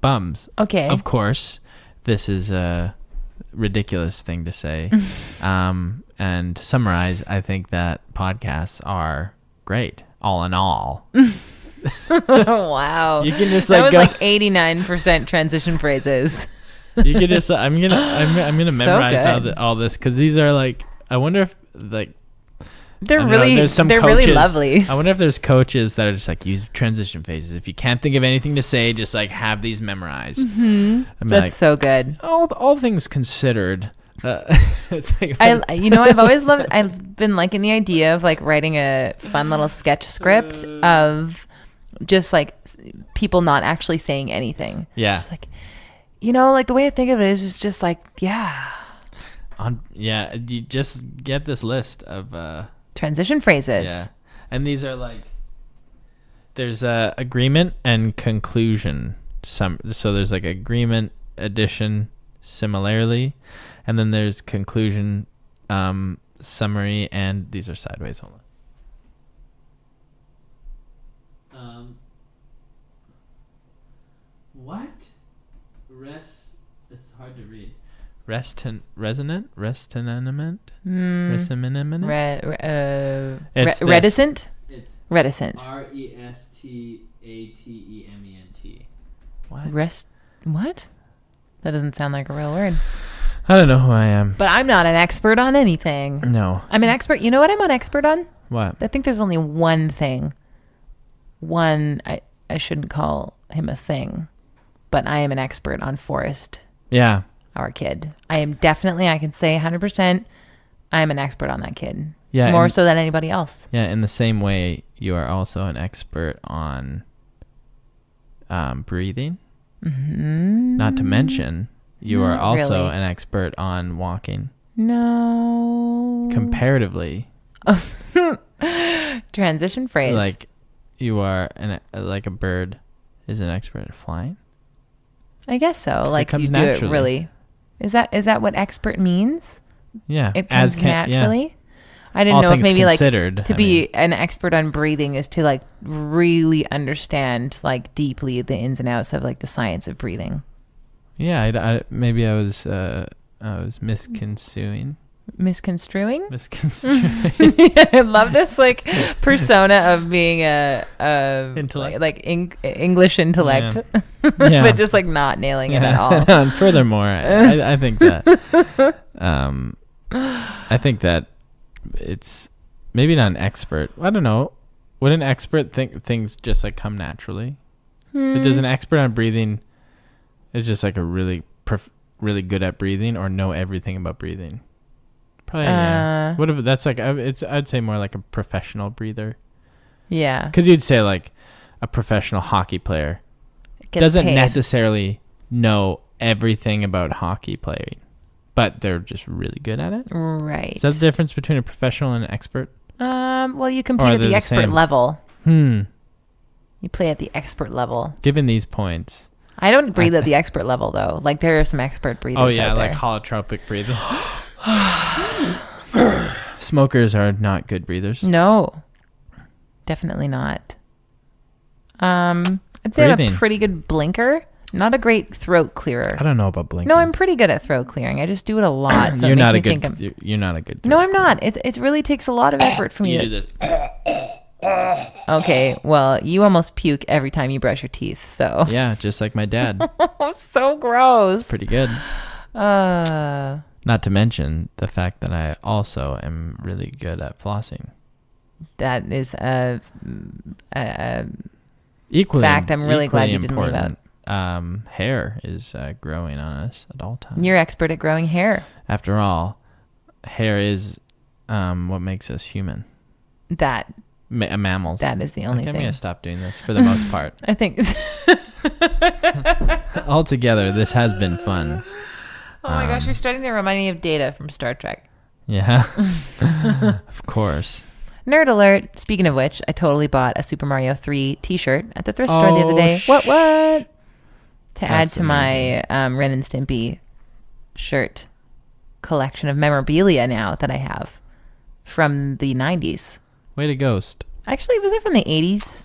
S1: bums.
S2: Okay.
S1: Of course, this is a ridiculous thing to say. And to summarize, I think that podcasts are great, all in all.
S2: Wow.
S1: You can just
S2: that was like 89% transition phrases.
S1: You can just I'm gonna memorize all this because these are like, I wonder if like
S2: they're really lovely.
S1: I wonder if there's coaches that are just like, use transition phases. If you can't think of anything to say, just like have these memorized.
S2: Mm-hmm. That's like, so good.
S1: All things considered. It's like,
S2: I've been liking the idea of like writing a fun little sketch script of just like people not actually saying anything.
S1: Yeah.
S2: Just like, like the way I think of it is just like, yeah.
S1: You just get this list of
S2: transition phrases.
S1: Yeah. And these are like, there's agreement and conclusion. So there's like agreement, addition, similarly, and then there's conclusion, summary, and these are sideways. Hold on. What? It's hard to read. Resonant? Resonant?
S2: Reticent?
S1: It's
S2: Reticent.
S1: RESTATEMENT.
S2: What? That doesn't sound like a real word.
S1: I don't know who I am.
S2: But I'm not an expert on anything.
S1: No.
S2: I'm an expert. You know what I'm an expert on?
S1: What?
S2: I think there's only one thing. I shouldn't call him a thing, but I am an expert on Forrest.
S1: Yeah.
S2: Our kid. I am definitely, I can say 100%, I am an expert on that kid.
S1: Yeah.
S2: More so than anybody else.
S1: Yeah. In the same way, you are also an expert on breathing. Mm-hmm. Not to mention, you are also an expert on walking.
S2: No.
S1: Comparatively.
S2: Transition phrase.
S1: Like you are like a bird is an expert at flying.
S2: I guess so. Like you do it really. Is that what expert means?
S1: Yeah.
S2: It comes naturally. Yeah. I didn't know if maybe like to be an expert on breathing is to like really understand like deeply the ins and outs of like the science of breathing.
S1: Yeah, maybe I was misconstruing.
S2: Misconstruing?
S1: Misconstruing.
S2: I love this like persona of being a
S1: intellect.
S2: like English intellect,
S1: yeah. Yeah.
S2: but just like not nailing it at all.
S1: And furthermore, I think that it's maybe not an expert. I don't know. Would an expert think things just like come naturally? Does an expert on breathing is just like a really good at breathing or know everything about breathing? Probably. Yeah. What if that's like I'd say more like a professional breather.
S2: Yeah.
S1: Because you'd say like a professional hockey player doesn't necessarily know everything about hockey playing, but they're just really good at it.
S2: Right.
S1: Is that the difference between a professional and an expert?
S2: Well, you compete at the expert level. You play at the expert level.
S1: Given these points,
S2: I don't breathe at the expert level though. Like there are some expert breathers.
S1: Oh yeah,
S2: out
S1: like
S2: there.
S1: holotropic breathing. Smokers are not good breathers.
S2: No, definitely not. I'd say I'm a pretty good blinker. Not a great throat clearer.
S1: I don't know about blinking.
S2: No, I'm pretty good at throat clearing. I just do it a lot. So
S1: you're
S2: it makes
S1: not
S2: me
S1: a good.
S2: think
S1: You're not a good.
S2: No, I'm not. It really takes a lot of effort for me
S1: you
S2: to
S1: do this.
S2: Okay, well, you almost puke every time you brush your teeth. So
S1: yeah, just like my dad.
S2: So gross.
S1: Pretty good. Not to mention the fact that I also am really good at flossing.
S2: That is
S1: equally
S2: fact. I'm really glad you didn't leave out.
S1: Hair is growing on us at all times.
S2: You're expert at growing hair.
S1: After all, hair is what makes us human. Mammals.
S2: That is the only thing.
S1: I'm going to stop doing this for the most part.
S2: I think.
S1: Altogether, this has been fun.
S2: Oh my gosh, you're starting to remind me of Data from Star Trek.
S1: Yeah. Of course.
S2: Nerd alert. Speaking of which, I totally bought a Super Mario 3 t-shirt at the thrift store the other day. What? To add to my Ren and Stimpy shirt collection of memorabilia now that I have from the 90s.
S1: Way to ghost.
S2: Actually, was it from the 80s?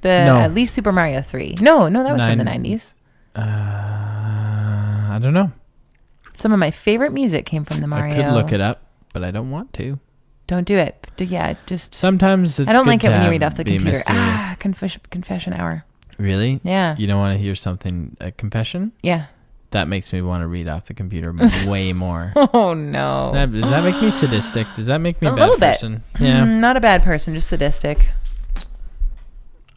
S2: At least Super Mario 3. No, that was from the 90s.
S1: I don't know.
S2: Some of my favorite music came from the Mario.
S1: I could look it up, but I don't want to.
S2: Don't do it. Yeah, just...
S1: Sometimes it's
S2: I don't
S1: good
S2: like it
S1: to
S2: when you read off the computer.
S1: Mysterious.
S2: Confession hour.
S1: Really?
S2: Yeah.
S1: You don't want to hear something, a confession?
S2: Yeah.
S1: That makes me want to read off the computer way more.
S2: Oh, no.
S1: Does that make me sadistic? Does that make me a
S2: bad
S1: person?
S2: Yeah. Not a bad person, just sadistic.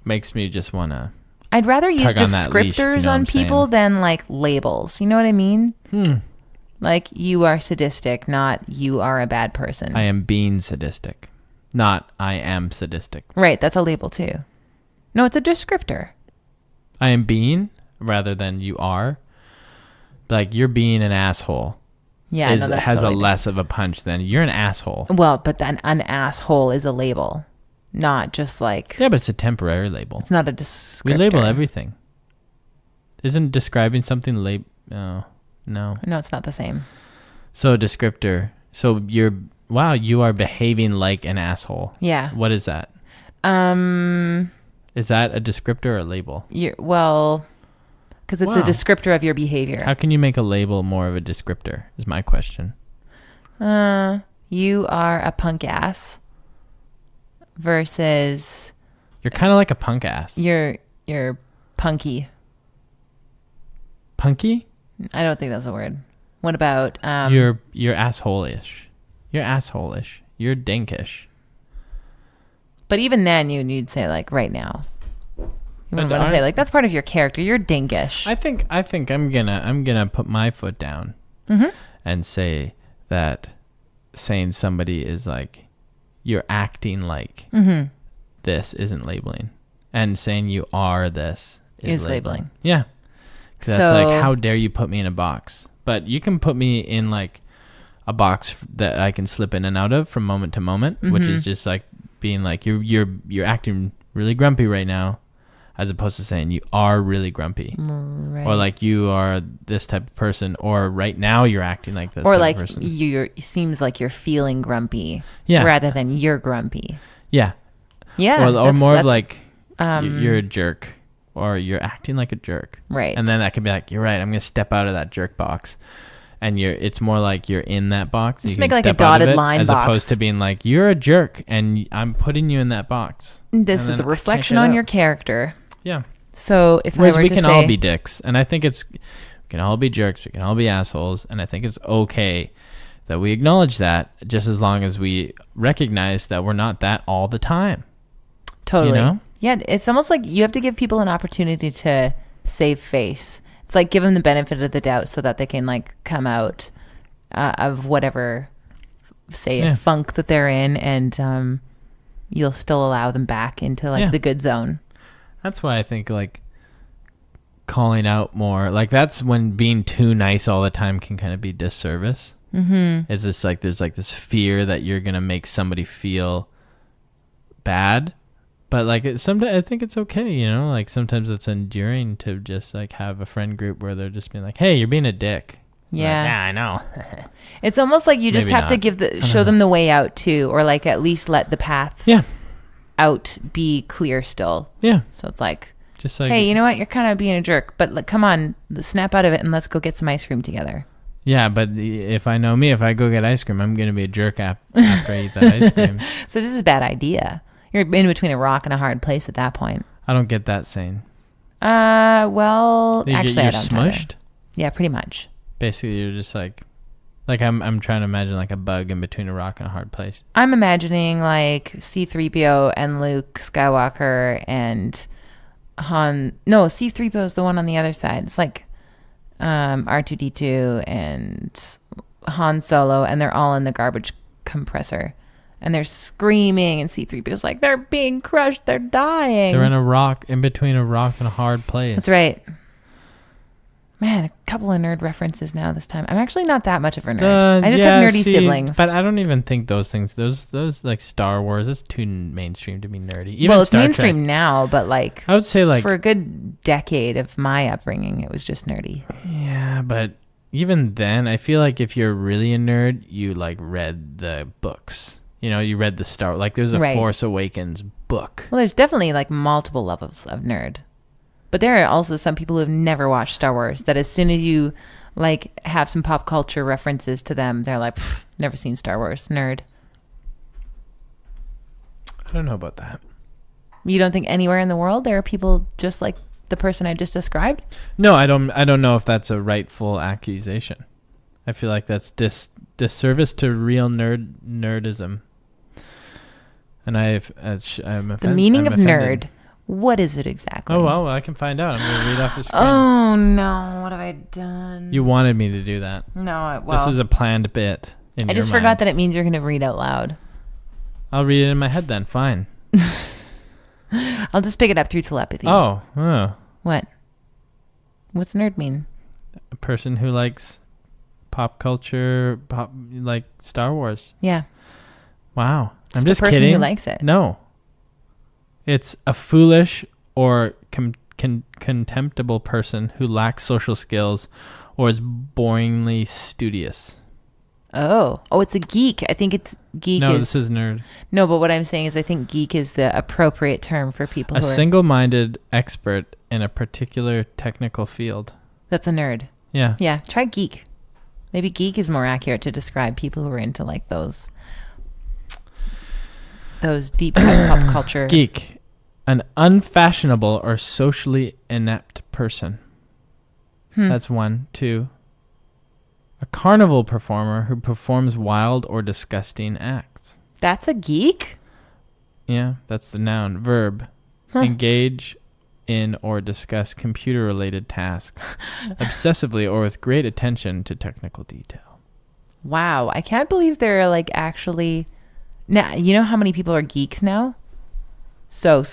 S1: Makes me just want to...
S2: I'd rather use descriptors on people than like labels. You know what I mean? Like you are sadistic, not you are a bad person.
S1: I am being sadistic, not I am sadistic.
S2: Right. That's a label too. No, it's a descriptor.
S1: I am being rather than you are. Like you're being an asshole.
S2: Yeah.
S1: Has totally a less of a punch than you're an asshole.
S2: Well, but then an asshole is a label. Not just like...
S1: Yeah, but it's a temporary label.
S2: It's not a descriptor.
S1: We label everything. Isn't describing something No,
S2: it's not the same.
S1: So a descriptor. So you're wow, you are behaving like an asshole.
S2: Yeah.
S1: What is that? Is that a descriptor or a label?
S2: Because it's a descriptor of your behavior.
S1: How can you make a label more of a descriptor is my question.
S2: You are a punk ass versus...
S1: You're kind of like a punk ass.
S2: You're punky.
S1: Punky?
S2: I don't think that's a word. What about...
S1: You're asshole-ish. You're asshole-ish. You're dinkish.
S2: But even then, you'd say, like, right now. You wouldn't want to say, like, that's part of your character. You're dinkish.
S1: I think I'm gonna put my foot down and say that saying somebody is like, you're acting like this isn't labeling, and saying you are this is labeling. Yeah. Because that's like, how dare you put me in a box? But you can put me in like a box that I can slip in and out of from moment to moment, which is just like being like, you're acting really grumpy right now, as opposed to saying you are really grumpy, or like you are this type of person, or right now you're acting like this, or type like of person.
S2: It seems like you're feeling grumpy, rather than you're grumpy.
S1: Yeah. Or more like you're a jerk, or you're acting like a jerk,
S2: right? And
S1: then that could be like, you're right, I'm gonna step out of that jerk box. And it's more like you're in that box.
S2: Just make like a dotted line
S1: as
S2: box.
S1: As opposed to being like, you're a jerk and I'm putting you in that box.
S2: This is a reflection on your character.
S1: Yeah.
S2: So if
S1: we can all be dicks. And I think we can all be jerks. We can all be assholes. And I think it's okay that we acknowledge that, just as long as we recognize that we're not that all the time.
S2: Totally.
S1: You know?
S2: Yeah. It's almost like you have to give people an opportunity to save face. It's like give them the benefit of the doubt so that they can like come out of whatever, funk that they're in, and you'll still allow them back into like the good zone.
S1: That's why I think like calling out more, like that's when being too nice all the time can kind of be disservice. Is this like there's like this fear that you're gonna make somebody feel bad. But like sometimes I think it's okay, you know, like sometimes it's enduring to just like have a friend group where they're just being like, hey, you're being a dick.
S2: Yeah.
S1: Like, I know.
S2: It's almost like you just have to show them the way out too, or like at least let the path out be clear still. Yeah. So it's like, just like, hey, you know what? You're kind of being a jerk, but like, come on, snap out of it and let's go get some ice cream together.
S1: Yeah, but if I know me, if I go get ice cream, I'm going to be a jerk after I eat that ice cream.
S2: So this is a bad idea. You're in between a rock and a hard place at that point.
S1: I don't get that saying.
S2: Well, actually, I don't.
S1: You're smushed?
S2: Yeah, pretty much.
S1: Basically, you're just like I'm trying to imagine like a bug in between a rock and a hard place.
S2: I'm imagining like C-3PO and Luke Skywalker and Han. No, C-3PO is the one on the other side. It's like R2-D2 and Han Solo, and they're all in the garbage compressor. And they're screaming, and C-3PO's like, they're being crushed, they're dying.
S1: They're in between a rock and a hard place.
S2: That's right. Man, a couple of nerd references now this time. I'm actually not that much of a nerd. I just have nerdy siblings.
S1: But I don't even think those things, those like Star Wars, it's too mainstream to be nerdy. Even
S2: it's mainstream now, but like,
S1: I would say like,
S2: for a good decade of my upbringing, it was just nerdy.
S1: Yeah, but even then, I feel like if you're really a nerd, you like read the books. You know, you read the Star, like there's a Force Awakens book.
S2: Well, there's definitely like multiple levels of nerd. But there are also some people who have never watched Star Wars that as soon as you like have some pop culture references to them, they're like, never seen Star Wars, nerd.
S1: I don't know about that.
S2: You don't think anywhere in the world there are people just like the person I just described?
S1: No, I don't know if that's a rightful accusation. I feel like that's disservice to real nerdism. And I'm offended.
S2: The meaning of nerd. What is it exactly?
S1: Oh, well, I can find out. I'm going to read off the screen.
S2: Oh, no. What have I done?
S1: You wanted me to do that.
S2: No,
S1: this is a planned bit.
S2: I just forgot that it means you're going to read out loud.
S1: I'll read it in my head then. Fine.
S2: I'll just pick it up through telepathy.
S1: Oh.
S2: What? What's nerd mean?
S1: A person who likes pop culture, like Star Wars.
S2: Yeah.
S1: Wow. I'm
S2: just
S1: kidding.
S2: The person who likes it.
S1: No. It's a foolish or contemptible person who lacks social skills or is boringly studious.
S2: Oh, it's a geek. I think it's geek.
S1: No, this is nerd.
S2: No, but what I'm saying is I think geek is the appropriate term for people
S1: A
S2: who are...
S1: single-minded expert in a particular technical field.
S2: That's a nerd.
S1: Yeah.
S2: Yeah, try geek. Maybe geek is more accurate to describe people who are into like those deep pop culture.
S1: Geek, an unfashionable or socially inept person. That's 1. 2. A carnival performer who performs wild or disgusting acts.
S2: That's a geek?
S1: Yeah, that's the noun. Verb, engage in or discuss computer-related tasks obsessively or with great attention to technical detail.
S2: Wow, I can't believe there are like actually... Now, you know how many people are geeks now? So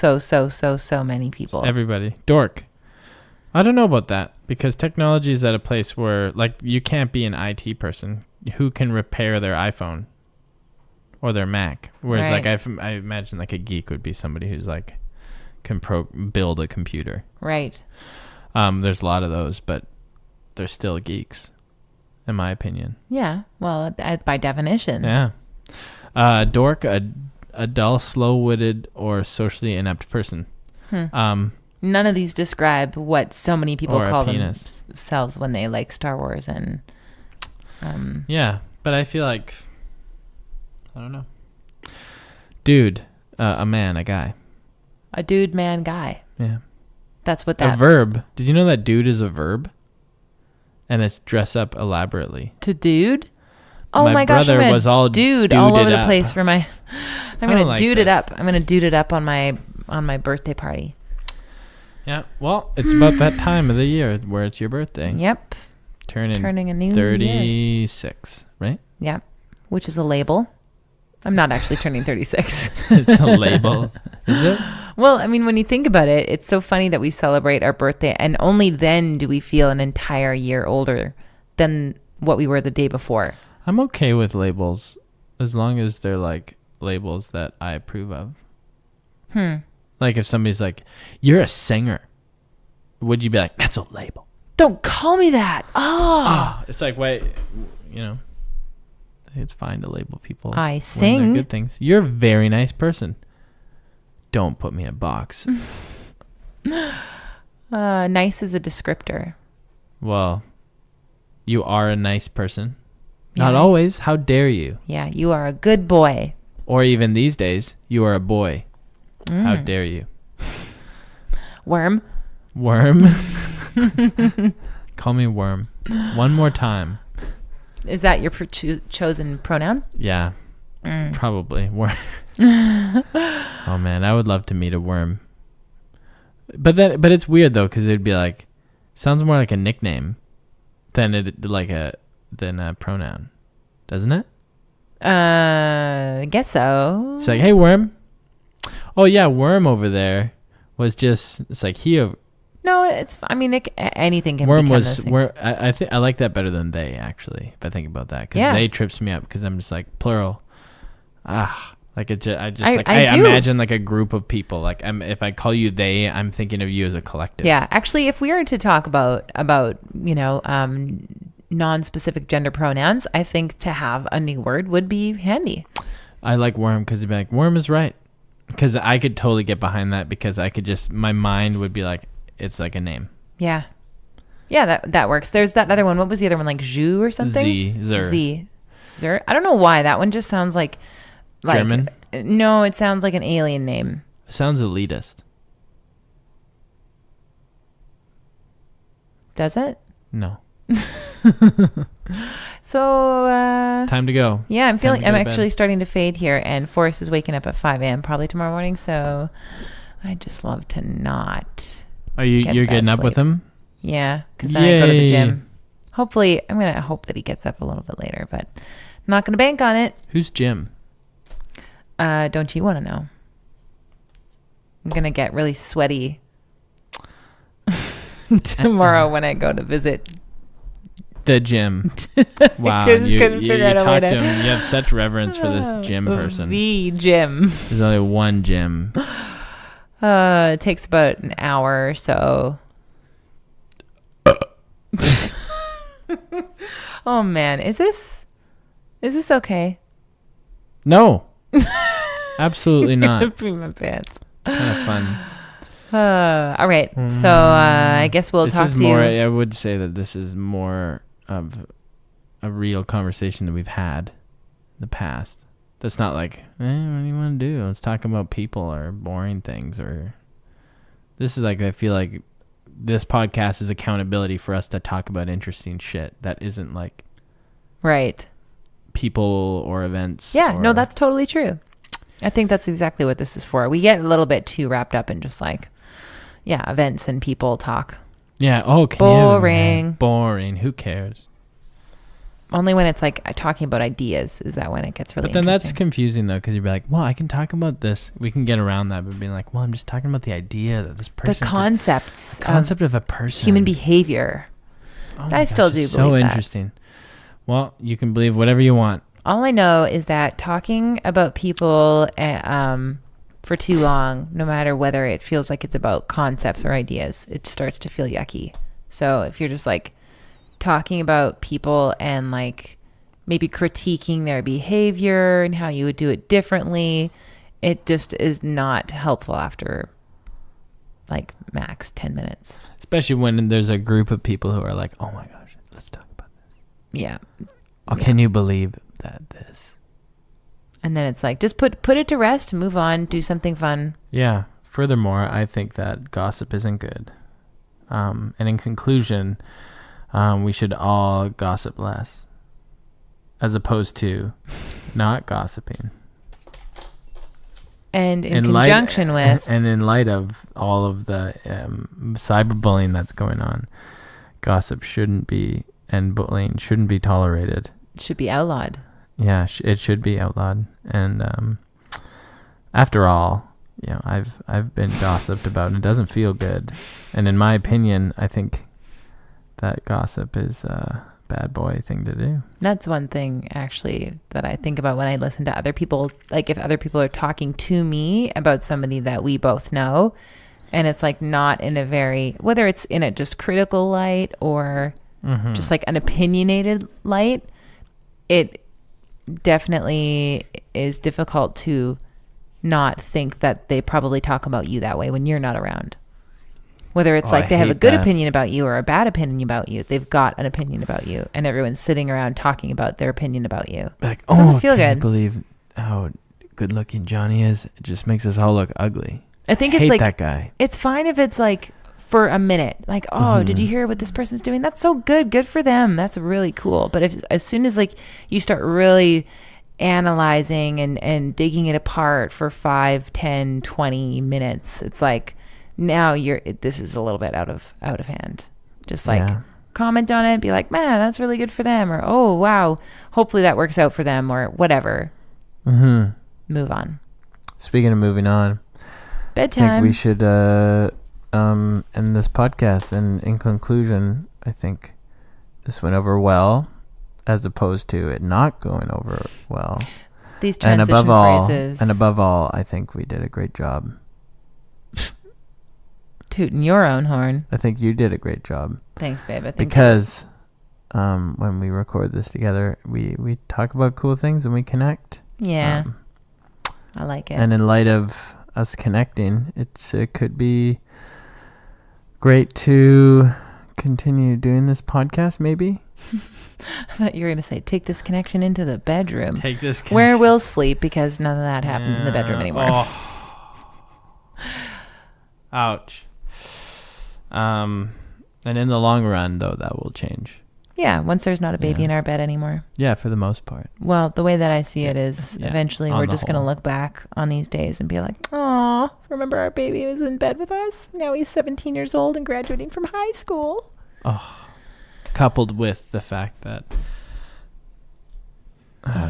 S2: many people.
S1: Everybody. Dork. I don't know about that because technology is at a place where like you can't be an IT person who can repair their iPhone or their Mac. Whereas like I imagine like a geek would be somebody who's like can build a computer.
S2: Right.
S1: There's a lot of those, but they're still geeks, in my opinion.
S2: Yeah. Well, by definition.
S1: Yeah. Dork, a dull, slow-witted, or socially inept person.
S2: None of these describe what so many people call
S1: penis.
S2: themselves when they like Star Wars and...
S1: Yeah, but I feel like... I don't know. Dude, a man, a guy.
S2: A dude, man, guy.
S1: Yeah.
S2: That's what that...
S1: A verb. Did you know that dude is a verb? And it's dress up elaborately.
S2: To dude? Oh my gosh,
S1: brother was all
S2: dude all over the
S1: up.
S2: place for my... I'm going to
S1: like
S2: dude
S1: this.
S2: it up. I'm going to dude it up on my birthday party.
S1: Yeah, well, it's about that time of the year where it's your birthday.
S2: Yep.
S1: Turning
S2: a new
S1: 36, right?
S2: Yep. Which is a label. I'm not actually turning 36.
S1: It's a label. Is it?
S2: Well, I mean, when you think about it, it's so funny that we celebrate our birthday and only then do we feel an entire year older than what we were the day before.
S1: I'm okay with labels as long as they're like labels that I approve of. Like if somebody's like, you're a singer, would you be like, that's a label?
S2: Don't call me that. Oh.
S1: It's like, wait, you know, it's fine to label people.
S2: I
S1: when
S2: sing.
S1: they're good things. You're a very nice person. Don't put me in a box.
S2: Nice is a descriptor.
S1: Well, you are a nice person.
S2: Yeah.
S1: Not always. How dare you?
S2: Yeah, you are a good boy.
S1: Or even these days, you are a boy. How dare you?
S2: Worm.
S1: Call me Worm. One more time.
S2: Is that your chosen pronoun?
S1: Yeah, probably. Worm. Oh man, I would love to meet a worm. But it's weird though, because it'd be like, sounds more like a nickname than a pronoun, doesn't it?
S2: I guess so.
S1: It's like, hey, Worm. Oh yeah, Worm over there was just. It's like he.
S2: No, it's. I mean, anything can.
S1: Worm
S2: become
S1: was.
S2: those things.
S1: Worm. I think I like that better than they actually. If I think about that, because they trips me up because I'm just like plural. Like I imagine like a group of people. Like if I call you they, I'm thinking of you as a collective.
S2: Yeah, actually, if we were to talk about non-specific gender pronouns, I think to have a new word would be handy. I
S1: like Worm because you'd be like, Worm is right. Because I could totally get behind that because I could just, my mind would be like, it's like a name.
S2: Yeah. Yeah, that works. There's that other one. What was the other one? Like Zhu or something? Zer. I don't know why. That one just sounds like
S1: German?
S2: No, it sounds like an alien name.
S1: It sounds elitist.
S2: Does it?
S1: No.
S2: So
S1: time to go.
S2: Yeah, I'm actually starting to fade here, and Forrest is waking up at 5 a.m. probably tomorrow morning, so I just love to not.
S1: Are you're getting up with him?
S2: Yeah, because then I go to the gym. Hopefully, I'm gonna hope that he gets up a little bit later, but I'm not gonna bank on it.
S1: Who's Jim?
S2: Don't you want to know? I'm gonna get really sweaty tomorrow when I go to visit
S1: the gym. Wow, you talk to him. You have such reverence for this gym person.
S2: The gym.
S1: There's only one gym.
S2: It takes about an hour or so. Oh man, is this Is this okay?
S1: No. Absolutely not.
S2: Pee my pants.
S1: Kind of fun.
S2: All right. So I guess we'll talk to
S1: you.
S2: I
S1: would say that this is more of a real conversation that we've had in the past. That's not like, what do you want to do? Let's talk about people or boring things. Or this is like, I feel like this podcast is accountability for us to talk about interesting shit that isn't like
S2: right
S1: people or events.
S2: Yeah, no, that's totally true. I think that's exactly what this is for. We get a little bit too wrapped up in just like, events and people talk.
S1: Yeah. Oh, boring. Boring. Who cares?
S2: Only when it's like talking about ideas is that when it gets really.
S1: But then that's confusing though, because you'd be like, well, I can talk about this. We can get around that, but being like, well, I'm just talking about the idea that this person.
S2: The concepts.
S1: The concept of a person.
S2: Human behavior. I still do believe that.
S1: So interesting. Well, you can believe whatever you want.
S2: All I know is that talking about people for too long, no matter whether it feels like it's about concepts or ideas, it starts to feel yucky. So if you're just like talking about people and like maybe critiquing their behavior and how you would do it differently, it just is not helpful after like max 10 minutes.
S1: Especially when there's a group of people who are like, oh my gosh, let's talk about this.
S2: Yeah.
S1: Oh, can you believe that this?
S2: And then it's like, just put it to rest, move on, do something fun.
S1: Yeah. Furthermore, I think that gossip isn't good. And in conclusion, we should all gossip less, as opposed to not gossiping.
S2: And in conjunction with...
S1: And in light of all of the cyberbullying that's going on, gossip shouldn't be, and bullying shouldn't be tolerated.
S2: It should be outlawed.
S1: Yeah, it should be outlawed. And after all, I've been gossiped about, and it doesn't feel good. And in my opinion, I think that gossip is a bad boy thing to do.
S2: That's one thing actually that I think about when I listen to other people. Like if other people are talking to me about somebody that we both know, and it's like not in a very, whether it's in a just critical light or just like an opinionated light, it definitely is difficult to not think that they probably talk about you that way when you're not around. Whether it's like they have a good opinion about you or a bad opinion about you, they've got an opinion about you, and everyone's sitting around talking about their opinion about you.
S1: Like, oh, doesn't feel good. I believe how good looking Johnny is. It just makes us all look ugly.
S2: I think it's like that guy. It's fine if it's like for a minute, like, oh, did you hear what this person's doing? That's so good. Good for them. That's really cool. But as soon as like you start really analyzing and digging it apart for 5, 10, 20 minutes, it's like now this is a little bit out of hand. Just like comment on it, be like, man, that's really good for them, or oh wow, hopefully that works out for them, or whatever. Move on.
S1: Speaking of moving on,
S2: bedtime.
S1: I think we should end this podcast, and in conclusion, I think this went over well, as opposed to it not going over well.
S2: These transition phrases.
S1: And above all, I think we did a great job.
S2: Tooting your own horn.
S1: I think you did a great job.
S2: Thanks, babe.
S1: Because when we record this together, we talk about cool things and we connect.
S2: Yeah. I like it.
S1: And in light of us connecting, it could be great to continue doing this podcast, maybe.
S2: I thought you were going to say, take this connection into the bedroom.
S1: Take this connection.
S2: Where we'll sleep, because none of that happens in the bedroom anymore.
S1: Ouch. And in the long run, though, that will change.
S2: Yeah, once there's not a baby in our bed anymore.
S1: Yeah, for the most part.
S2: Well, the way that I see it is eventually we're just going to look back on these days and be like, oh, remember our baby was in bed with us? Now he's 17 years old and graduating from high school.
S1: Oh, coupled with the fact that...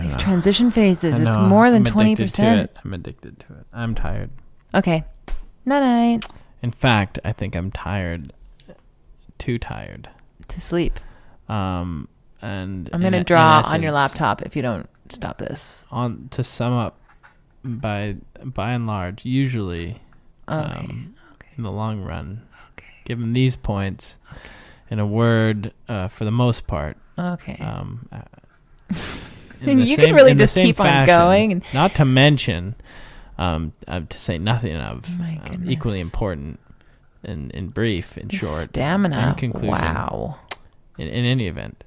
S2: these transition phases, it's more than 20%.
S1: I'm addicted to it. I'm tired.
S2: Okay. Night-night.
S1: In fact, I think I'm tired. Too tired.
S2: To sleep.
S1: And
S2: I'm going to draw on your laptop if you don't stop this.
S1: To sum up, by and large, usually, in the long run, given these points, in a word, for the most part,
S2: You could really just keep on going. And
S1: not to mention, to say nothing of
S2: my goodness.
S1: equally important in brief, in short.
S2: Stamina.
S1: In conclusion.
S2: Wow.
S1: In any event.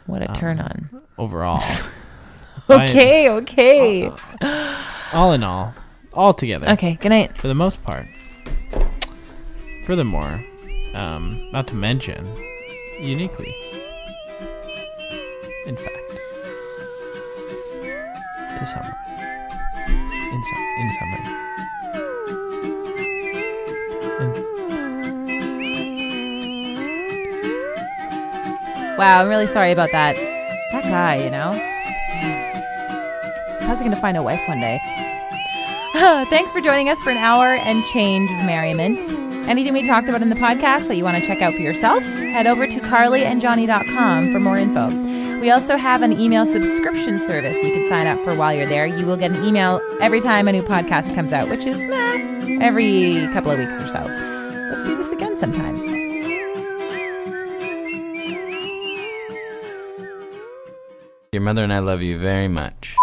S2: What a turn on.
S1: Overall.
S2: Okay.
S1: All in all together.
S2: Okay, good night.
S1: For the most part. Furthermore, not to mention, uniquely, in fact, to summarize, in summary,
S2: Wow, I'm really sorry about that. That guy, how's he going to find a wife one day? Thanks for joining us for an hour and change of merriment. Anything we talked about in the podcast that you want to check out for yourself, head over to carlyandjohnny.com for more info. We also have an email subscription service you can sign up for while you're there. You will get an email every time a new podcast comes out, which is every couple of weeks or so. Let's do this again sometime.
S3: Your mother and I love you very much.